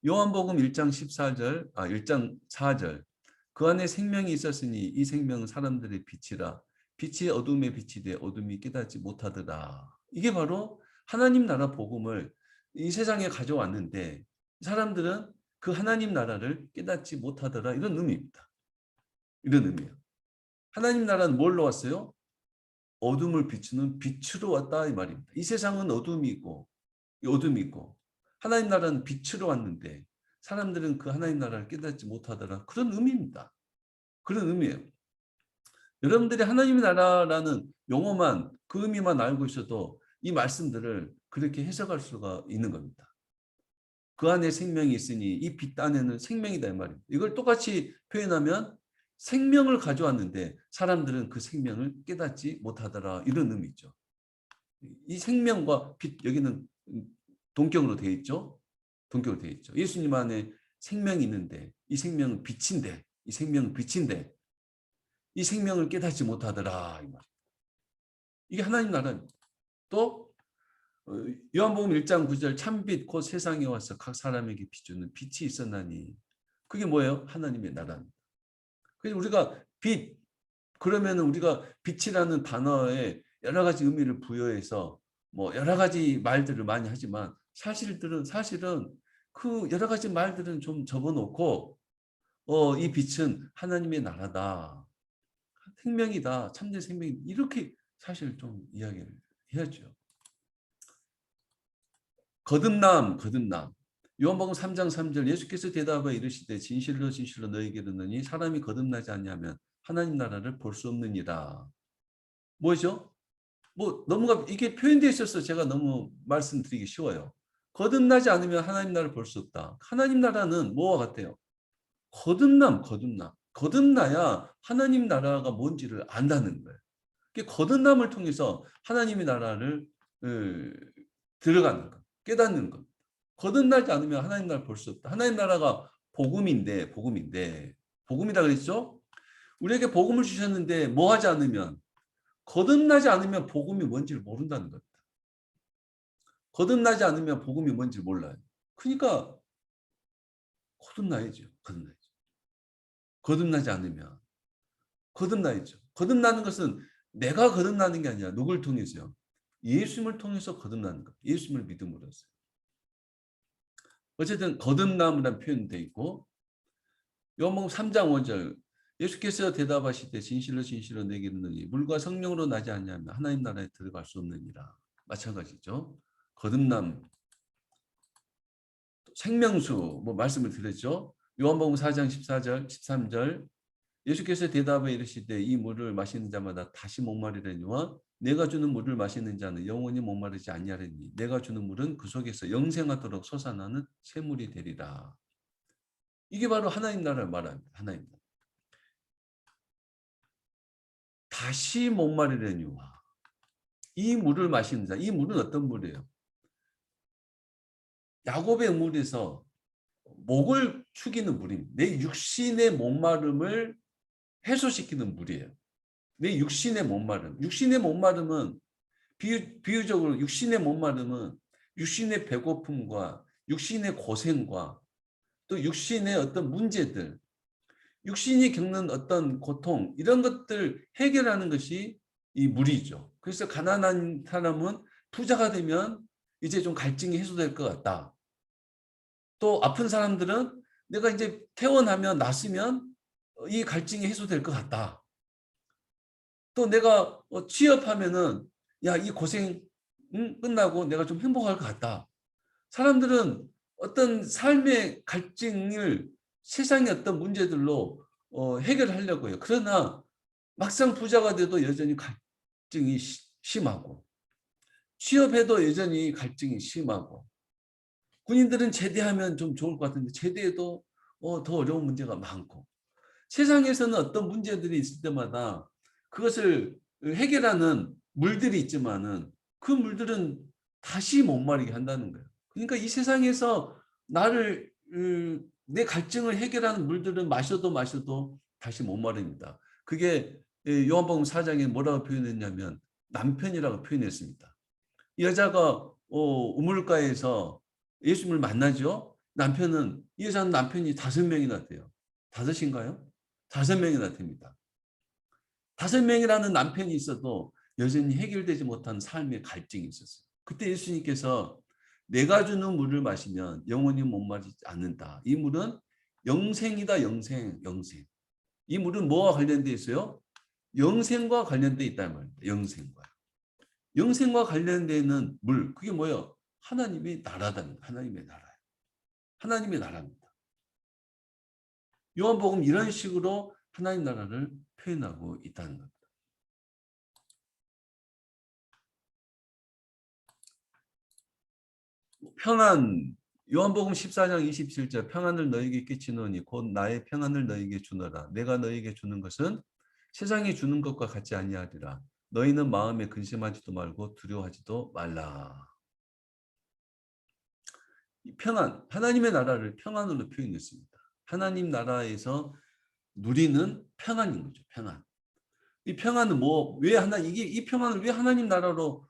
[SPEAKER 1] 요한복음 1장 14절, 1장 4절. 그 안에 생명이 있었으니 이 생명은 사람들의 빛이라. 빛이 어둠에 비치되 어둠이 깨닫지 못하더라. 이게 바로 하나님 나라 복음을 이 세상에 가져왔는데 사람들은 그 하나님 나라를 깨닫지 못하더라. 이런 의미입니다. 이런 의미예요. 하나님 나라는 뭘로 왔어요? 어둠을 비추는 빛으로 왔다 이 말입니다. 이 세상은 어둠이고 하나님 나라는 빛으로 왔는데 사람들은 그 하나님 나라를 깨닫지 못하더라. 그런 의미입니다. 그런 의미예요. 여러분들이 하나님의 나라라는 용어만 그 의미만 알고 있어도 이 말씀들을 그렇게 해석할 수가 있는 겁니다. 그 안에 생명이 있으니 이 빛 안에는 생명이다 이 말입니다. 이걸 똑같이 표현하면 생명을 가져왔는데 사람들은 그 생명을 깨닫지 못하더라 이런 의미죠. 이 생명과 빛 여기는 동격으로 되어 있죠. 동격으로 되어 있죠. 예수님 안에 생명이 있는데 이 생명은 빛인데 이 생명은 빛인데 이 생명을 깨닫지 못하더라 이 말. 이게 하나님 나라입니다. 또 요한복음 1장 9절 참빛 곧 세상에 와서 각 사람에게 비추는 빛이 있었나니 그게 뭐예요? 하나님의 나라입니다. 그래서 우리가 빛 그러면 우리가 빛이라는 단어에 여러 가지 의미를 부여해서 뭐 여러 가지 말들을 많이 하지만 사실은 그 여러 가지 말들은 좀 접어놓고 이 빛은 하나님의 나라다. 생명이다. 참된 생명이 이렇게 사실 좀 이야기를 해야죠. 거듭남. 요한복음 3장 3절 예수께서 대답하여 이르시되 진실로 진실로 너희에게 이르노니 사람이 거듭나지 않냐면 하나님 나라를 볼 수 없느니라. 뭐죠? 뭐 너무가 이게 표현되어 있어서 제가 너무 말씀드리기 쉬워요. 거듭나지 않으면 하나님 나라를 볼 수 없다. 하나님 나라는 뭐와 같아요? 거듭남. 거듭나야 하나님 나라가 뭔지를 안다는 거예요. 거듭남을 통해서 하나님의 나라를 들어가는 것, 깨닫는 것. 거듭나지 않으면 하나님 나라를 볼 수 없다. 하나님 나라가 복음이다 그랬죠? 우리에게 복음을 주셨는데 뭐 하지 않으면 거듭나지 않으면 복음이 뭔지를 모른다는 겁니다. 거듭나지 않으면 복음이 뭔지 몰라요. 그러니까 거듭나야죠. 거듭나지 않으면 거듭나야죠. 거듭나는 것은 내가 거듭나는 게 아니라 누굴 통해서요? 예수님을 통해서 거듭나는 것. 예수님을 믿음으로써. 어쨌든 거듭남이라는 표현이 되어 있고 요한복음 3장 5절 예수께서 대답하시되 진실로 진실로 내게 이르노니 물과 성령으로 나지 않냐면 하나님 나라에 들어갈 수 없느니라. 마찬가지죠. 거듭남, 생명수 뭐 말씀을 드렸죠. 요한복음 4장 14절, 13절 예수께서 대답하여 이르시되 이 물을 마시는 자마다 다시 목마르려니와 내가 주는 물을 마시는 자는 영원히 목마르지 아니하리니 내가 주는 물은 그 속에서 영생하도록 솟아나는 샘물이 되리라. 이게 바로 하나님 나라를 말합니다. 하나님 나라. 다시 목마르려니와 이 물을 마시는 자, 이 물은 어떤 물이에요? 야곱의 물에서 목을 축이는 물입니다. 내 육신의 목마름을 해소시키는 물이에요. 내 육신의 목마름. 육신의 목마름은 비유적으로 육신의 목마름은 육신의 배고픔과 육신의 고생과 또 육신의 어떤 문제들, 육신이 겪는 어떤 고통 이런 것들 해결하는 것이 이 물이죠. 그래서 가난한 사람은 부자가 되면 이제 좀 갈증이 해소될 것 같다. 또 아픈 사람들은 내가 이제 퇴원하면 낫으면 이 갈증이 해소될 것 같다. 또 내가 취업하면은 야, 이 고생 끝나고 내가 좀 행복할 것 같다. 사람들은 어떤 삶의 갈증을 세상의 어떤 문제들로 해결하려고 해요. 그러나 막상 부자가 돼도 여전히 갈증이 심하고 취업해도 여전히 갈증이 심하고 군인들은 제대하면 좀 좋을 것 같은데 제대해도 더 어려운 문제가 많고 세상에서는 어떤 문제들이 있을 때마다 그것을 해결하는 물들이 있지만은 그 물들은 다시 못 마르게 한다는 거예요. 그러니까 이 세상에서 나를 내 갈증을 해결하는 물들은 마셔도 다시 못 마릅니다. 그게 요한복음 4장에 뭐라고 표현했냐면 남편이라고 표현했습니다. 이 여자가 우물가에서 예수님을 만나죠. 남편은 이 여자는 남편이 5명이나 돼요. 5인가요? 5명이나 됩니다. 5명이라는 남편이 있어도 여전히 해결되지 못한 삶의 갈증이 있었어요. 그때 예수님께서 내가 주는 물을 마시면 영원히 목마르지 않는다. 이 물은 영생이다. 영생, 영생. 이 물은 뭐와 관련돼 있어요? 영생과 관련돼 있다는 말입니다. 영생과. 영생과 관련되는 물, 그게 뭐예요? 하나님의 나라다는, 하나님의 나라예요. 하나님의 나라입니다. 요한복음 이런 식으로 하나님 나라를 표현하고 있다는 겁니다. 평안, 요한복음 14장 27절 평안을 너에게 끼치노니 곧 나의 평안을 너에게 주노라. 내가 너에게 주는 것은 세상이 주는 것과 같지 아니하리라. 너희는 마음에 근심하지도 말고 두려워하지도 말라. 평안, 하나님의 나라를 평안으로 표현했습니다. 하나님 나라에서 누리는 평안인 거죠. 평안. 이 평안은 왜 이 평안을 왜 하나님 나라로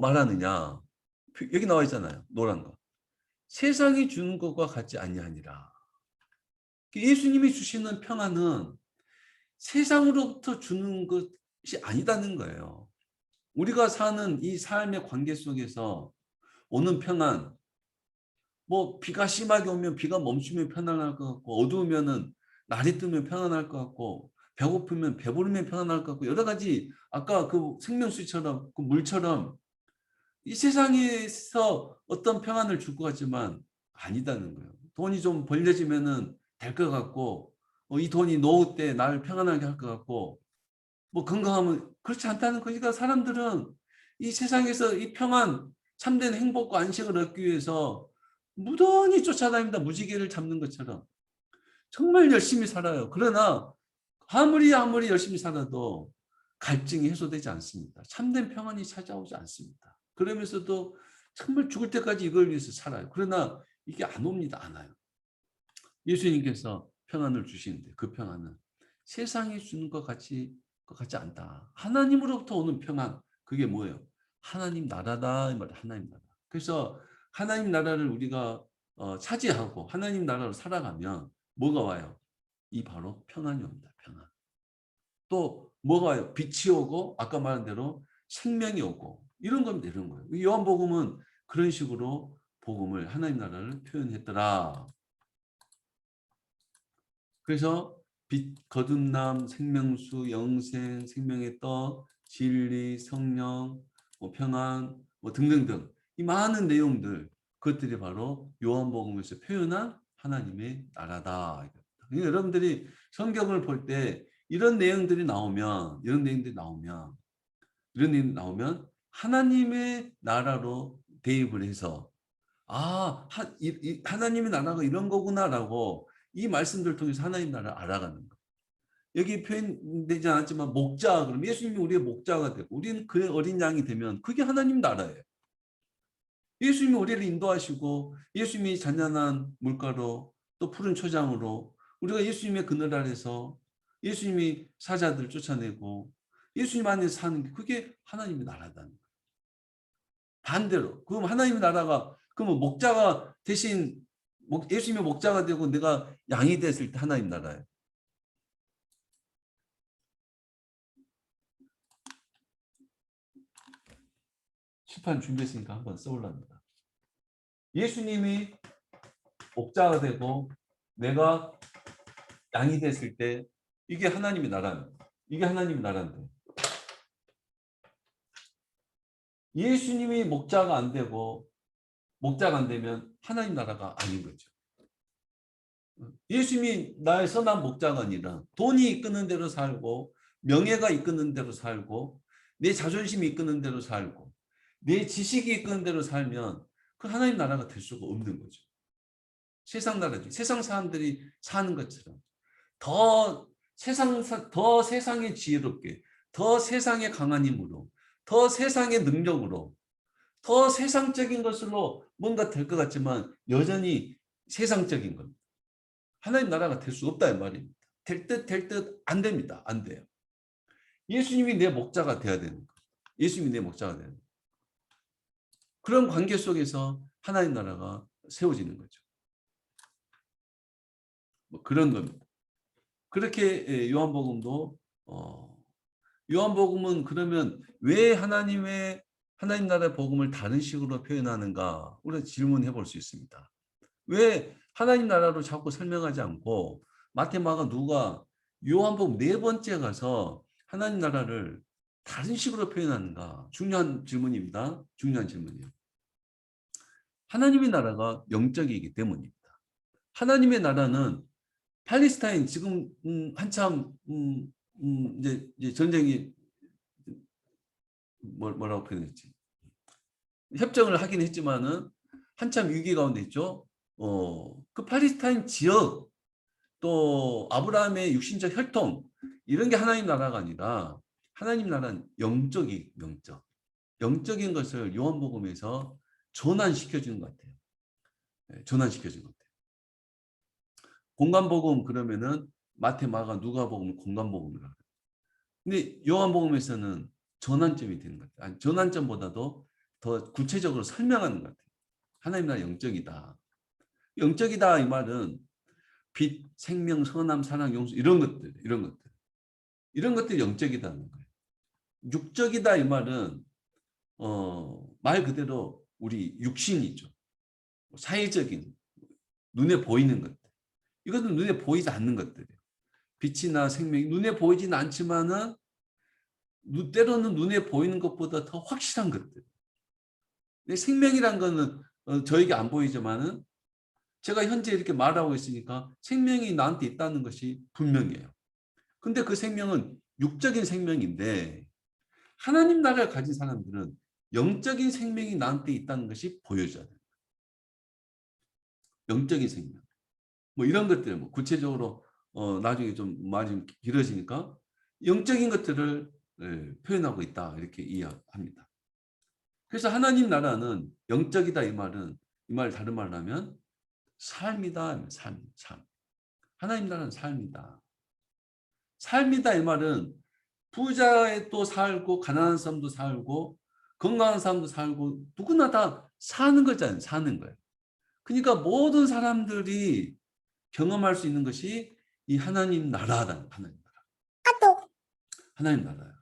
[SPEAKER 1] 말하느냐? 여기 나와 있잖아요. 노란 거. 세상이 주는 것과 같지 아니하니라. 예수님이 주시는 평안은 세상으로부터 주는 것이 아니다는 거예요. 우리가 사는 이 삶의 관계 속에서 오는 평안, 비가 심하게 오면 비가 멈추면 편안할 것 같고, 어두우면은 날이 뜨면 편안할 것 같고, 배고프면 배부르면 편안할 것 같고, 여러 가지 아까 그 생명수처럼 그 물처럼 이 세상에서 어떤 평안을 줄 것 같지만 아니다는 거예요. 돈이 좀 벌려지면은 될 것 같고, 이 돈이 노후 때 날 평안하게 할 것 같고, 건강하면 그렇지 않다는 거니까 사람들은 이 세상에서 이 평안, 참된 행복과 안식을 얻기 위해서 무던히 쫓아다닙니다. 무지개를 잡는 것처럼. 정말 열심히 살아요. 그러나 아무리 열심히 살아도 갈증이 해소되지 않습니다. 참된 평안이 찾아오지 않습니다. 그러면서도 정말 죽을 때까지 이걸 위해서 살아요. 그러나 이게 안 옵니다. 안 와요. 예수님께서 평안을 주시는데 그 평안은 세상이 주는 것 같지 않다. 하나님으로부터 오는 평안, 그게 뭐예요? 하나님 나라다. 이 말이에요. 하나님 나라. 그래서 하나님 나라를 우리가 차지하고 하나님 나라로 살아가면 뭐가 와요? 이 바로 평안이 옵니다. 평안. 또 뭐가 와요? 빛이 오고 아까 말한 대로 생명이 오고 이런 겁니다. 이런 거예요. 요한복음은 그런 식으로 복음을 하나님 나라를 표현했더라. 그래서 빛, 거듭남, 생명수, 영생, 생명의 떡, 진리, 성령, 평안, 등등등 이 많은 내용들 그것들이 바로 요한복음에서 표현한 하나님의 나라다. 그러니까 여러분들이 성경을 볼 때 이런 내용들이 나오면 하나님의 나라로 대입을 해서 하나님의 나라가 이런 거구나라고 이 말씀들을 통해서 하나님 나라를 알아가는 거예요. 여기 표현되지 않았지만 목자, 그럼 예수님이 우리의 목자가 되고 우리는 그의 어린 양이 되면 그게 하나님 나라예요. 예수님이 우리를 인도하시고 예수님이 잔잔한 물가로 또 푸른 초장으로 우리가 예수님의 그늘 아래서 예수님이 사자들을 쫓아내고 예수님 안에서 사는 게 그게 하나님의 나라다는 거예요. 반대로 그럼 하나님의 나라가 그러면 목자가 대신 예수님의 목자가 되고 내가 양이 됐을 때 하나님 나라예요. 칠판 준비했으니까 한번 써볼랍니다. 예수님이 목자가 되고 내가 양이 됐을 때 이게 하나님의 나라입니다. 이게 하나님의 나라인데 예수님이 목자가 안 되고 목자가 안 되면 하나님 나라가 아닌 거죠. 예수님이 나의 선한 목자가 아니라 돈이 이끄는 대로 살고 명예가 이끄는 대로 살고 내 자존심이 이끄는 대로 살고 내 지식이 이끄는 대로 살면 그 하나님 나라가 될 수가 없는 거죠. 세상 나라지. 세상 사람들이 사는 것처럼 더 세상에 지혜롭게, 더 세상에 강한 힘으로, 더 세상의 능력으로, 더 세상적인 것으로 뭔가 될 것 같지만 여전히 세상적인 겁니다. 하나님 나라가 될 수 없다 이 말입니다. 될 듯 안 됩니다. 안 돼요. 예수님이 내 목자가 돼야 되는 거예요. 예수님이 내 목자가 되는 거예요. 그런 관계 속에서 하나님 나라가 세워지는 거죠. 뭐 그런 겁니다. 그렇게 요한복음도 요한복음은 그러면 왜 하나님 나라의 복음을 다른 식으로 표현하는가? 우리가 질문해 볼 수 있습니다. 왜 하나님 나라로 자꾸 설명하지 않고 마태, 마가, 누가 요한복음 네 번째 가서 하나님 나라를 다른 식으로 표현하는가? 중요한 질문입니다. 중요한 질문이에요. 하나님의 나라가 영적이기 때문입니다. 하나님의 나라는 팔레스타인 지금 한참 이제 전쟁이 뭐라고 표현했지? 협정을 하긴 했지만은 한참 위기 가운데 있죠. 그 팔레스타인 지역 또 아브라함의 육신적 혈통 이런 게 하나님 나라가 아니라 하나님 나라는 영적인 것을 요한복음에서 전환시켜 주는 것 같아요. 전환시켜 주는 것 같아요. 공간복음 그러면은 마태, 마가, 누가복음 공간복음이라. 근데 요한복음에서는 전환점이 되는 것 같아요. 아니, 전환점보다도 더 구체적으로 설명하는 것 같아요. 하나님 나라 영적이다. 영적이다 이 말은 빛, 생명, 선함, 사랑, 용서 이런 것들이 영적이다는 거예요. 육적이다 이 말은 말 그대로 우리 육신이죠. 사회적인 눈에 보이는 것들. 이것은 눈에 보이지 않는 것들이에요. 빛이나 생명이 눈에 보이지는 않지만은 때로는 눈에 보이는 것보다 더 확실한 것들. 생명이란 거는 저에게 안 보이지만은 제가 현재 이렇게 말하고 있으니까 생명이 나한테 있다는 것이 분명해요. 근데 그 생명은 육적인 생명인데 하나님 나라를 가진 사람들은 영적인 생명이 나한테 있다는 것이 보여져요. 영적인 생명. 뭐 이런 것들 뭐 구체적으로 나중에 좀 말이 좀 길어지니까 영적인 것들을 표현하고 있다 이렇게 이해합니다. 그래서 하나님 나라는 영적이다 이 말 다른 말로 하면 삶이다. 삶. 하나님 나라는 삶이다. 삶이다 이 말은 부자도 살고 가난한 사람도 살고 건강한 사람도 살고 누구나 다 사는 거잖아요. 사는 거예요. 그러니까 모든 사람들이 경험할 수 있는 것이 이 하나님 나라다. 하나님 나라. 하나님 나라야.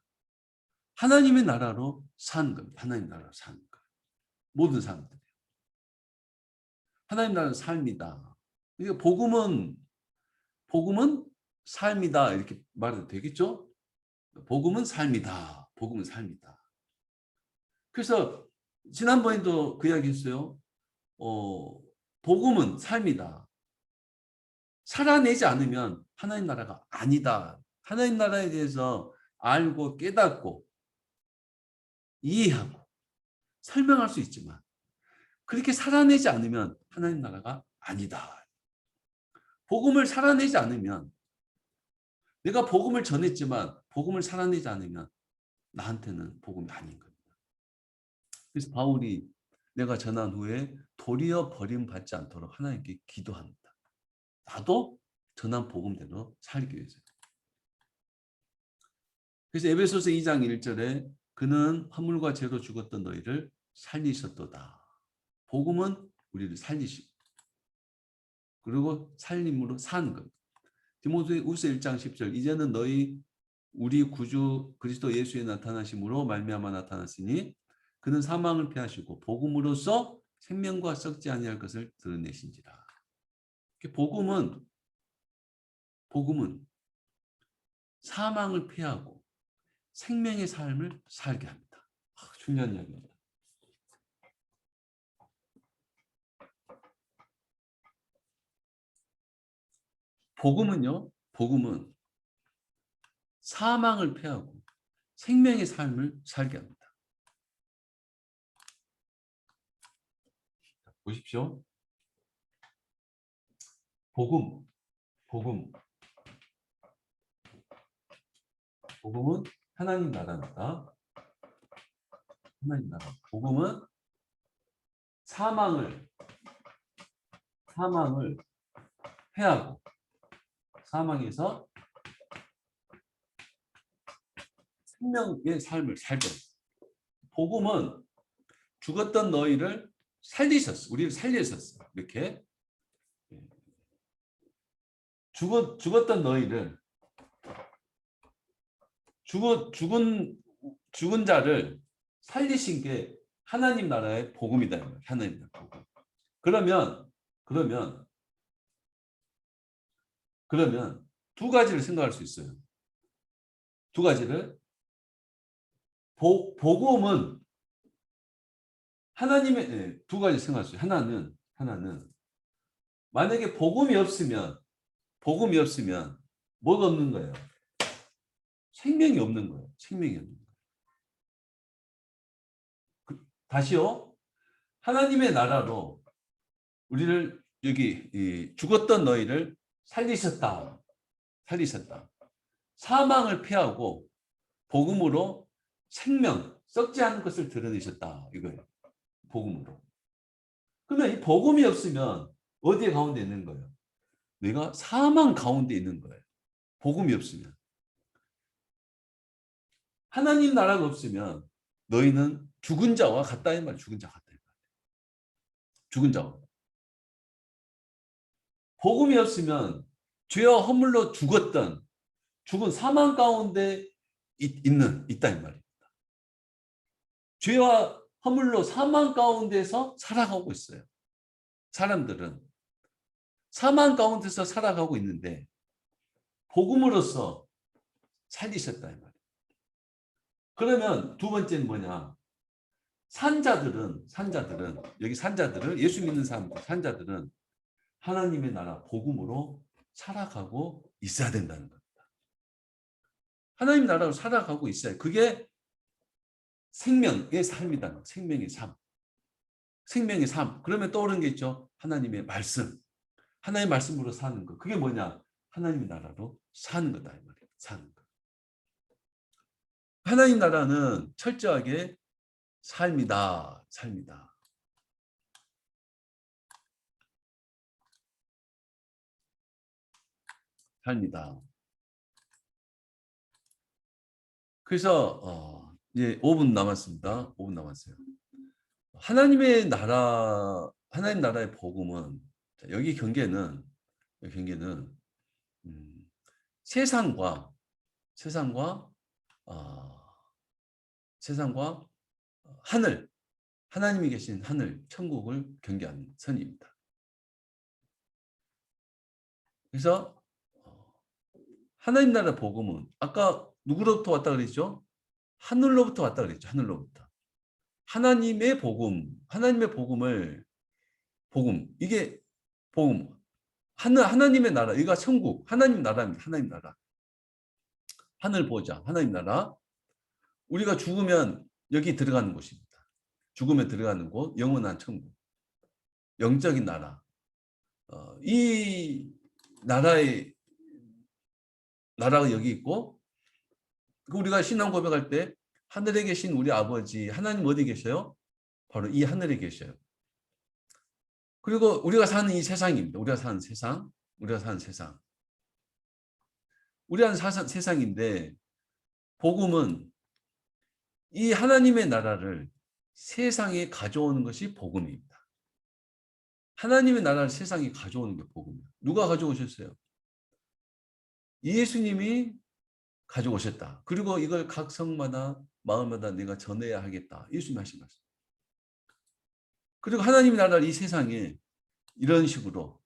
[SPEAKER 1] 하나님의 나라로 사는 겁니다. 하나님 나라로 사는 거예요. 모든 사람들이. 하나님 나라는 삶이다. 그러니까 복음은 삶이다. 이렇게 말해도 되겠죠? 복음은 삶이다. 복음은 삶이다. 그래서 지난번에도 그 이야기 했어요. 복음은 삶이다. 살아내지 않으면 하나님 나라가 아니다. 하나님 나라에 대해서 알고 깨닫고 이해하고 설명할 수 있지만 그렇게 살아내지 않으면 하나님 나라가 아니다. 복음을 살아내지 않으면 내가 복음을 전했지만 복음을 살아내지 않으면 나한테는 복음이 아닌 겁니다. 그래서 바울이 내가 전한 후에 도리어 버림받지 않도록 하나님께 기도합니다. 나도 전한 복음대로 살기 위해서. 그래서 에베소서 2장 1절에 그는 화물과 죄로 죽었던 너희를 살리셨도다. 복음은 우리를 살리시고 그리고 살림으로 사는 것. 디모데후서 1장 10절 이제는 너희 우리 구주 그리스도 예수에 나타나심으로 말미암아 나타났으니 그는 사망을 패하시고 복음으로써 생명과 썩지 아니할 것을 드러내신지라. 복음은 사망을 패하고 생명의 삶을 살게 합니다. 중요한 이야기입니다. 복음은 사망을 패하고 생명의 삶을 살게 합니다. 보십시오. 복음은 하나님 나라입니다. 하나님 나라. 복음은 사망을 패하고 사망에서 생명의 삶을 살게. 복음은 죽었던 너희를 살리셨어. 우리를 살리셨어. 이렇게 죽었던 너희를 죽은 자를 살리신 게 하나님 나라의 복음이다. 하나님 나라의 복음. 그러면 두 가지를 생각할 수 있어요. 두 가지를. 복음은 하나님의 두 가지 생각할 수 있어요. 하나는 만약에 복음이 없으면 뭐가 없는 거예요? 생명이 없는 거예요. 생명이 없는 거예요. 다시요. 하나님의 나라로 우리를 여기 죽었던 너희를 살리셨다. 사망을 피하고 복음으로 생명, 썩지 않은 것을 드러내셨다. 이거예요. 복음으로. 그러면 이 복음이 없으면 어디에 가운데 있는 거예요? 내가 사망 가운데 있는 거예요. 복음이 없으면. 하나님 나라가 없으면 너희는 죽은 자와 같다 이 말. 죽은 자와. 복음이 없으면 죄와 허물로 죽은 사망 가운데 있다 이 말입니다. 죄와 허물로 사망 가운데서 살아가고 있어요. 사람들은 사망 가운데서 살아가고 있는데 복음으로써 살리셨다 이 말이에요. 그러면 두 번째는 뭐냐? 산자들은 여기 산자들은 예수 믿는 사람들, 산자들은 하나님의 나라 복음으로 살아가고 있어야 된다는 겁니다. 하나님 나라로 살아가고 있어요. 그게 생명의 삶이다. 생명의 삶. 생명의 삶. 그러면 떠오르는 게 있죠. 하나님의 말씀. 하나님의 말씀으로 사는 거. 그게 뭐냐? 하나님의 나라로 사는 거다. 이 말이에요. 사는 거. 하나님 나라는 철저하게 삶이다. 그래서 이제 5분 남았습니다. 5분 남았어요. 하나님 나라의 복음은 여기 경계는 세상과 하늘, 하나님이 계신 하늘, 천국을 경계하는 선입니다. 그래서 하나님 나라 복음은 아까 누구로부터 왔다 그랬죠? 하늘로부터 왔다 그랬죠. 하늘로부터. 하나님의 복음을 이게 복음. 하나님의 나라, 이거 천국, 하나님 나라입니다. 하나님 나라. 하늘 보자, 하나님 나라. 우리가 죽으면 여기 들어가는 곳입니다. 죽으면 들어가는 곳, 영원한 천국. 영적인 나라. 이 나라가 여기 있고, 우리가 신앙 고백할 때 하늘에 계신 우리 아버지, 하나님 어디 계셔요? 바로 이 하늘에 계셔요. 그리고 우리가 사는 이 세상입니다. 우리가 사는 세상인데, 복음은 이 하나님의 나라를 세상에 가져오는 것이 복음입니다. 하나님의 나라를 세상에 가져오는 게 복음이에요. 누가 가져오셨어요? 예수님이 가져오셨다. 그리고 이걸 각 성마다 마을마다 내가 전해야 하겠다. 예수님이 하신 말씀. 그리고 하나님의 나라를 이 세상에 이런 식으로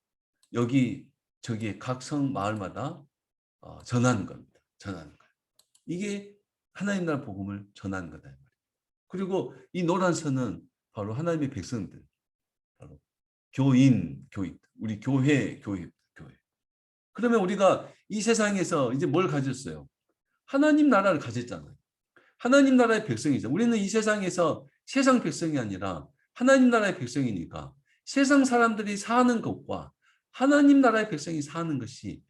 [SPEAKER 1] 여기 저기 각 성 마을마다 전하는 겁니다. 이게 하나님 나라 복음을 전하는 거다. 그리고 이 노란 선은 바로 하나님의 백성들, 바로 교인, 우리 교회. 그러면 우리가 이 세상에서 이제 뭘 가졌어요? 하나님 나라를 가졌잖아요. 하나님 나라의 백성이죠. 우리는 이 세상에서 세상 백성이 아니라 하나님 나라의 백성이니까 세상 사람들이 사는 것과 하나님 나라의 백성이 사는 것이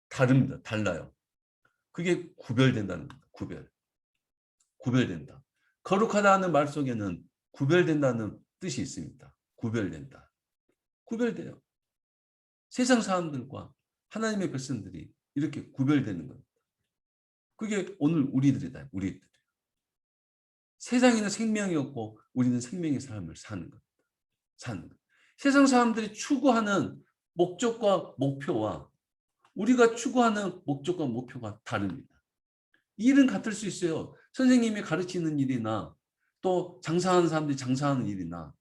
[SPEAKER 1] 다릅니다. 달라요. 그게 구별된다는 겁니다. 구별된다. 거룩하다는 말 속에는 구별된다는 뜻이 있습니다. 구별돼요. 세상 사람들과 하나님의 백성들이 이렇게 구별되는 겁니다. 그게 오늘 우리들이다. 세상에는 생명이 없고 우리는 생명의 삶을 사는 겁니다. 세상 사람들이 추구하는 목적과 목표와 우리가 추구하는 목적과 목표가 다릅니다. 일은 같을 수 있어요. 선생님이 가르치는 일이나 또 장사하는 사람들이 장사하는 일이나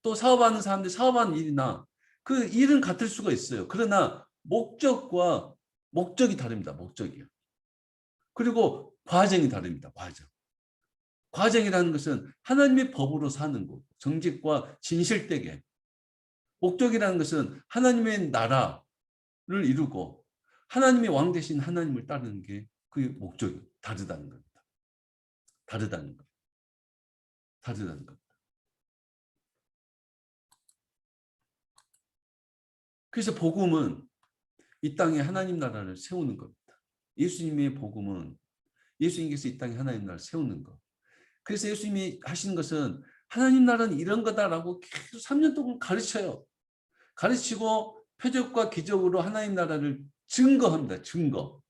[SPEAKER 1] 또 사업하는 사람들이 사업하는 일이나 그 일은 같을 수가 있어요. 그러나 목적이 다릅니다. 목적이요. 그리고 과정이 다릅니다. 과정. 과정이라는 것은 하나님의 법으로 사는 것, 정직과 진실되게. 목적이라는 것은 하나님의 나라를 이루고 하나님의 왕 대신 하나님을 따르는 게 그의 목적이 다르다는 겁니다. 다르다는 것. 다르다는 것. 그래서 복음은 이 땅에 하나님 나라를 세우는 겁니다. 예수님의 복음은 예수님께서 이 땅에 하나님 나라를 세우는 것. 그래서 예수님이 하시는 것은 하나님 나라는 이런 거다라고 계속 3년 동안 가르쳐요. 가르치고 표적과 기적으로 하나님 나라를 증거합니다. 증거.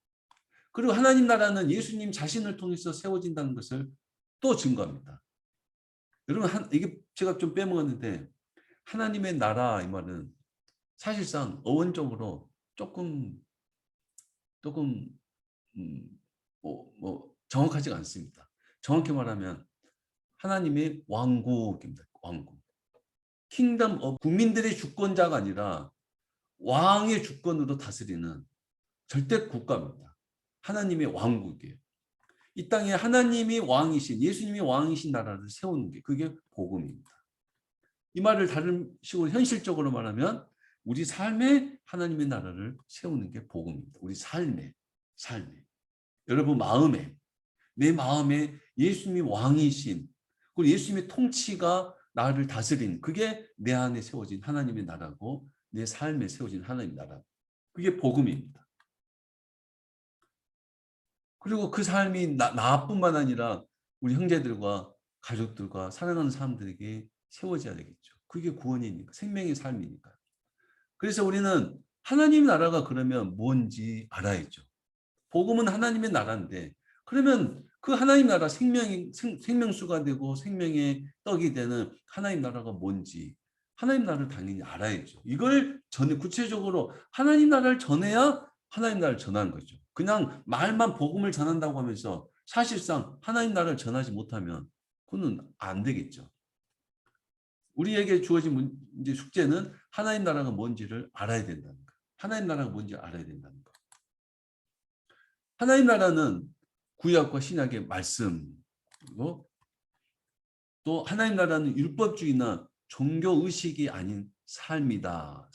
[SPEAKER 1] 그리고 하나님 나라는 예수님 자신을 통해서 세워진다는 것을 또 증거합니다. 여러분 이게 제가 좀 빼먹었는데 하나님의 나라 이 말은 사실상 어원적으로 조금 정확하지가 않습니다. 정확히 말하면 하나님의 왕국입니다. 왕국. 킹덤 국민들의 주권자가 아니라 왕의 주권으로 다스리는 절대 국가입니다. 하나님의 왕국이에요. 이 땅에 하나님이 왕이신 예수님이 왕이신 나라를 세우는 게 그게 복음입니다. 이 말을 다른 식으로 현실적으로 말하면 우리 삶에 하나님의 나라를 세우는 게 복음입니다. 우리 삶에. 여러분 내 마음에 예수님이 왕이신 그리고 예수님의 통치가 나를 다스린 그게 내 안에 세워진 하나님의 나라고 내 삶에 세워진 하나님의 나라. 그게 복음입니다. 그리고 그 삶이 나뿐만 아니라 우리 형제들과 가족들과 사랑하는 사람들에게 세워져야 되겠죠. 그게 구원이니까 생명의 삶이니까. 그래서 우리는 하나님 나라가 그러면 뭔지 알아야죠. 복음은 하나님의 나라인데 그러면 그 하나님 나라 생명수가 되고 생명의 떡이 되는 하나님 나라가 뭔지 하나님 나라를 당연히 알아야죠. 이걸 구체적으로 하나님 나라를 전해야 하나님 나라를 전하는 거죠. 그냥 말만 복음을 전한다고 하면서 사실상 하나님 나라를 전하지 못하면 그건 안 되겠죠. 우리에게 주어진 이제 숙제는 하나님 나라가 뭔지를 알아야 된다는 거예요. 하나님 나라가 뭔지 알아야 된다는 거. 하나님 나라는 구약과 신약의 말씀이고 또 하나님 나라는 율법주의나 종교의식이 아닌 삶이다.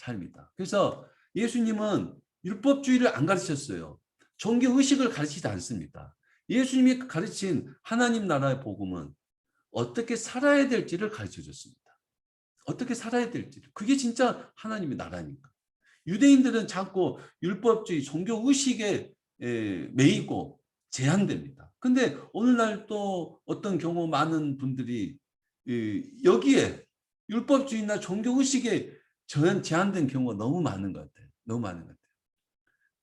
[SPEAKER 1] 그래서 예수님은 율법주의를 안 가르쳤어요. 종교의식을 가르치지 않습니다. 예수님이 가르친 하나님 나라의 복음은 어떻게 살아야 될지를 가르쳐 줬습니다. 어떻게 살아야 될지를. 그게 진짜 하나님의 나라니까. 유대인들은 자꾸 율법주의, 종교의식에 매이고 제한됩니다. 근데 오늘날 또 어떤 경우 많은 분들이 여기에 율법주의나 종교의식에 제한된 경우가 너무 많은 것 같아요. 너무 많은 것 같아요.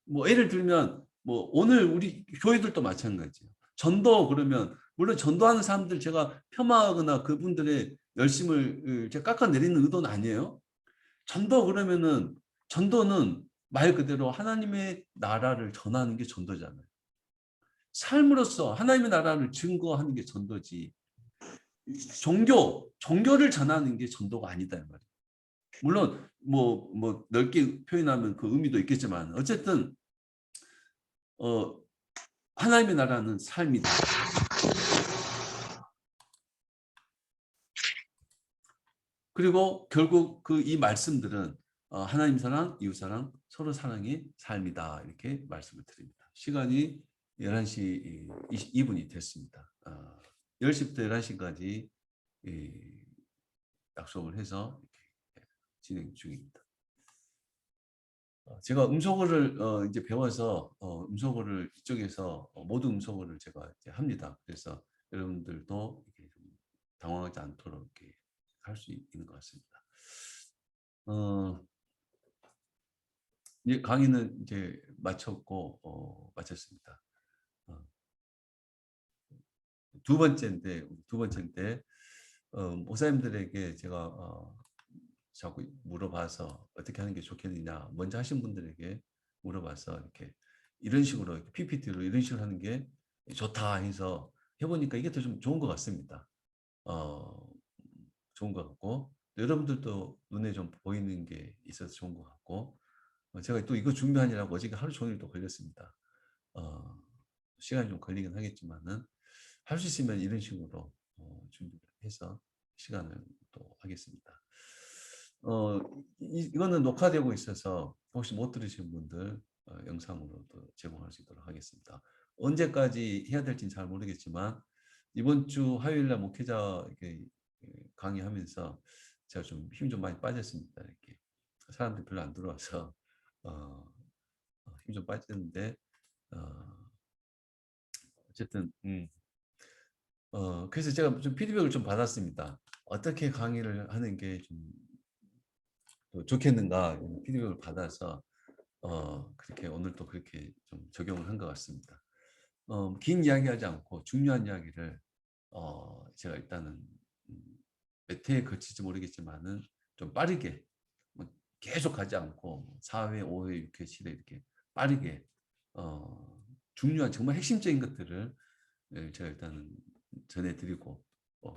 [SPEAKER 1] 뭐 예를 들면 뭐 오늘 우리 교회들도 마찬가지예요. 전도 그러면 물론 전도하는 사람들 제가 폄하하거나 그분들의 열심을 제가 깎아내리는 의도는 아니에요. 전도는 말 그대로 하나님의 나라를 전하는 게 전도잖아요. 삶으로서 하나님의 나라를 증거하는 게 전도지. 종교를 전하는 게 전도가 아니다 이 말이에요. 물론 뭐 넓게 표현하면 그 의미도 있겠지만 어쨌든 하나님의 나라는 삶이다. 그리고 결국 이 말씀들은 하나님 사랑, 이웃 사랑, 서로 사랑의 삶이다. 이렇게 말씀을 드립니다. 시간이 11시 22분이 됐습니다. 10시부터 11시까지 약속을 해서 이렇게 진행 중입니다. 제가 음소거를 이제 배워서 음소거를 이쪽에서 모든 음소거를 제가 이제 합니다. 그래서 여러분들도 이렇게 좀 당황하지 않도록 이렇게 할 수 있는 것 같습니다. 이제 강의는 이제 마쳤습니다. 두 번째인데 목사님들에게 제가 자꾸 물어봐서 어떻게 하는 게 좋겠느냐 먼저 하신 분들에게 물어봐서 이렇게 이런 식으로 PPT로 이런 식으로 하는 게 좋다 해서 해보니까 이게 더 좀 좋은 것 같습니다. 좋은 것 같고 여러분들도 눈에 좀 보이는 게 있어서 좋은 것 같고 제가 또 이거 준비하느라고 어저께 하루 종일 또 걸렸습니다. 시간이 좀 걸리긴 하겠지만은 할 수 있으면 이런 식으로 준비를 해서 시간을 또 하겠습니다. 이거는 녹화되고 있어서 혹시 못 들으신 분들 영상으로도 제공할 수 있도록 하겠습니다. 언제까지 해야 될지는 잘 모르겠지만 이번 주 화요일 날 목회자 강의하면서 제가 좀 힘 좀 많이 빠졌습니다. 이렇게 사람들이 별로 안 들어와서 힘 좀 빠졌는데 어쨌든 그래서 제가 좀 피드백을 좀 받았습니다. 어떻게 강의를 하는 게 좀 좋겠는가 피드백을 받아서 그렇게 오늘 또 그렇게 좀 적용을 한 것 같습니다. 긴 이야기하지 않고 중요한 이야기를 제가 일단은 몇 회에 걸칠지 모르겠지만은 좀 빠르게 계속 가지 않고 4회, 5회, 6회, 7회 이렇게 빠르게 중요한 정말 핵심적인 것들을 제가 일단은 전해드리고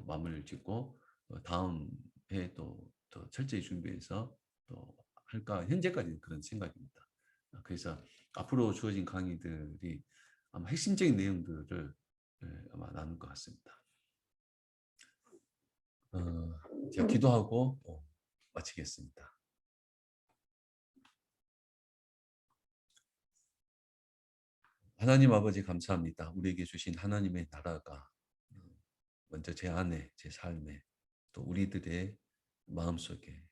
[SPEAKER 1] 마무리를 짓고 다음 회에 또 철저히 준비해서 또 할까 현재까지는 그런 생각입니다. 그래서 앞으로 주어진 강의들이 아마 핵심적인 내용들을 아마 나눌 것 같습니다. 제가 기도하고 마치겠습니다. 하나님 아버지 감사합니다. 우리에게 주신 하나님의 나라가 먼저 제 안에, 제 삶에, 또 우리들의 마음속에,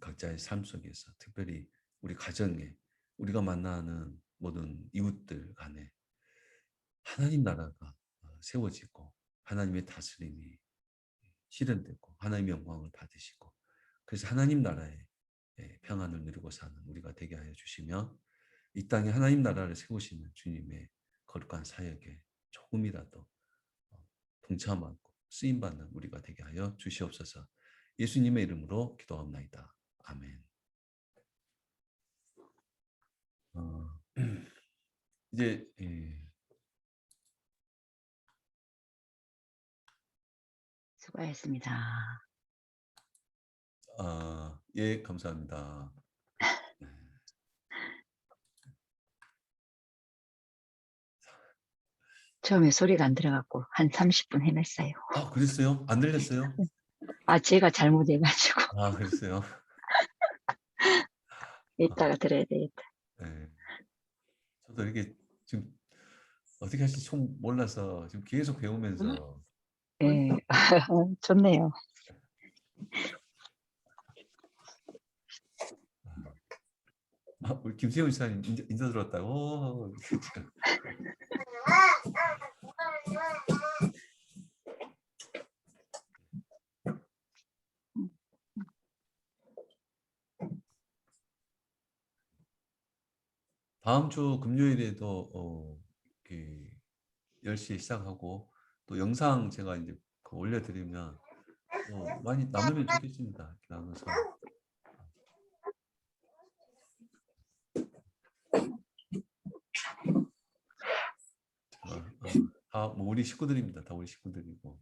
[SPEAKER 1] 각자의 삶 속에서, 특별히 우리 가정에, 우리가 만나는 모든 이웃들 간에 하나님 나라가 세워지고 하나님의 다스림이 실현되고 하나님의 영광을 받으시고 그래서 하나님 나라의 평안을 누리고 사는 우리가 되게 하여 주시며 이 땅에 하나님 나라를 세우시는 주님의 거룩한 사역에 조금이라도 동참하고 쓰임받는 우리가 되게 하여 주시옵소서. 예수님의 이름으로 기도합나이다. 아멘. 이제
[SPEAKER 2] 수고하셨습니다.
[SPEAKER 1] 예, 감사합니다.
[SPEAKER 2] 처음에 소리가 안 들어갔고 한 30분 헤맸어요.
[SPEAKER 1] 그랬어요? 안 들렸어요?
[SPEAKER 2] 제가 잘못해가지고
[SPEAKER 1] 그랬어요?
[SPEAKER 2] 이따가 들어야 되겠다.
[SPEAKER 1] 네. 저도 이렇게 지금 어떻게 할지 좀 몰라서 지금 계속 배우면서
[SPEAKER 2] 예, 좋네요.
[SPEAKER 1] 우리 김세훈 시사님 인사 들었다고. 다음 주 금요일에도 10시에 시작하고 또 영상 제가 이제 올려드리면 많이 나누면 좋겠습니다. 이렇게 나눠서. 뭐 우리 식구들입니다. 다 우리 식구들이고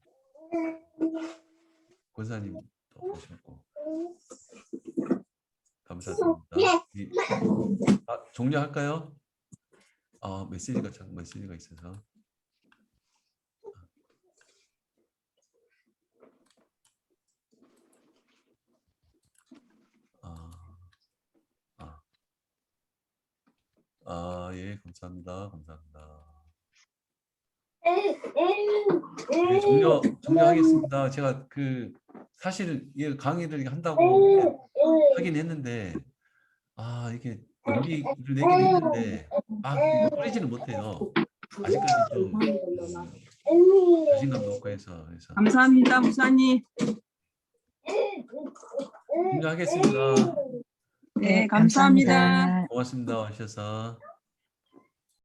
[SPEAKER 1] 권사님도 오셨고 감사드립니다. 종료할까요? 메시지가 있어서. 예, 감사합니다. 네, 종료하겠습니다. 제가 사실 이 강의를 한다고 하긴 했는데 이게 용기를 내긴 했는데 뿌리지는 못해요. 아직까지 좀 자신감도 없고 해서
[SPEAKER 3] 감사합니다, 목사님.
[SPEAKER 1] 종료하겠습니다.
[SPEAKER 3] 네, 감사합니다.
[SPEAKER 1] 고맙습니다. 와주셔서.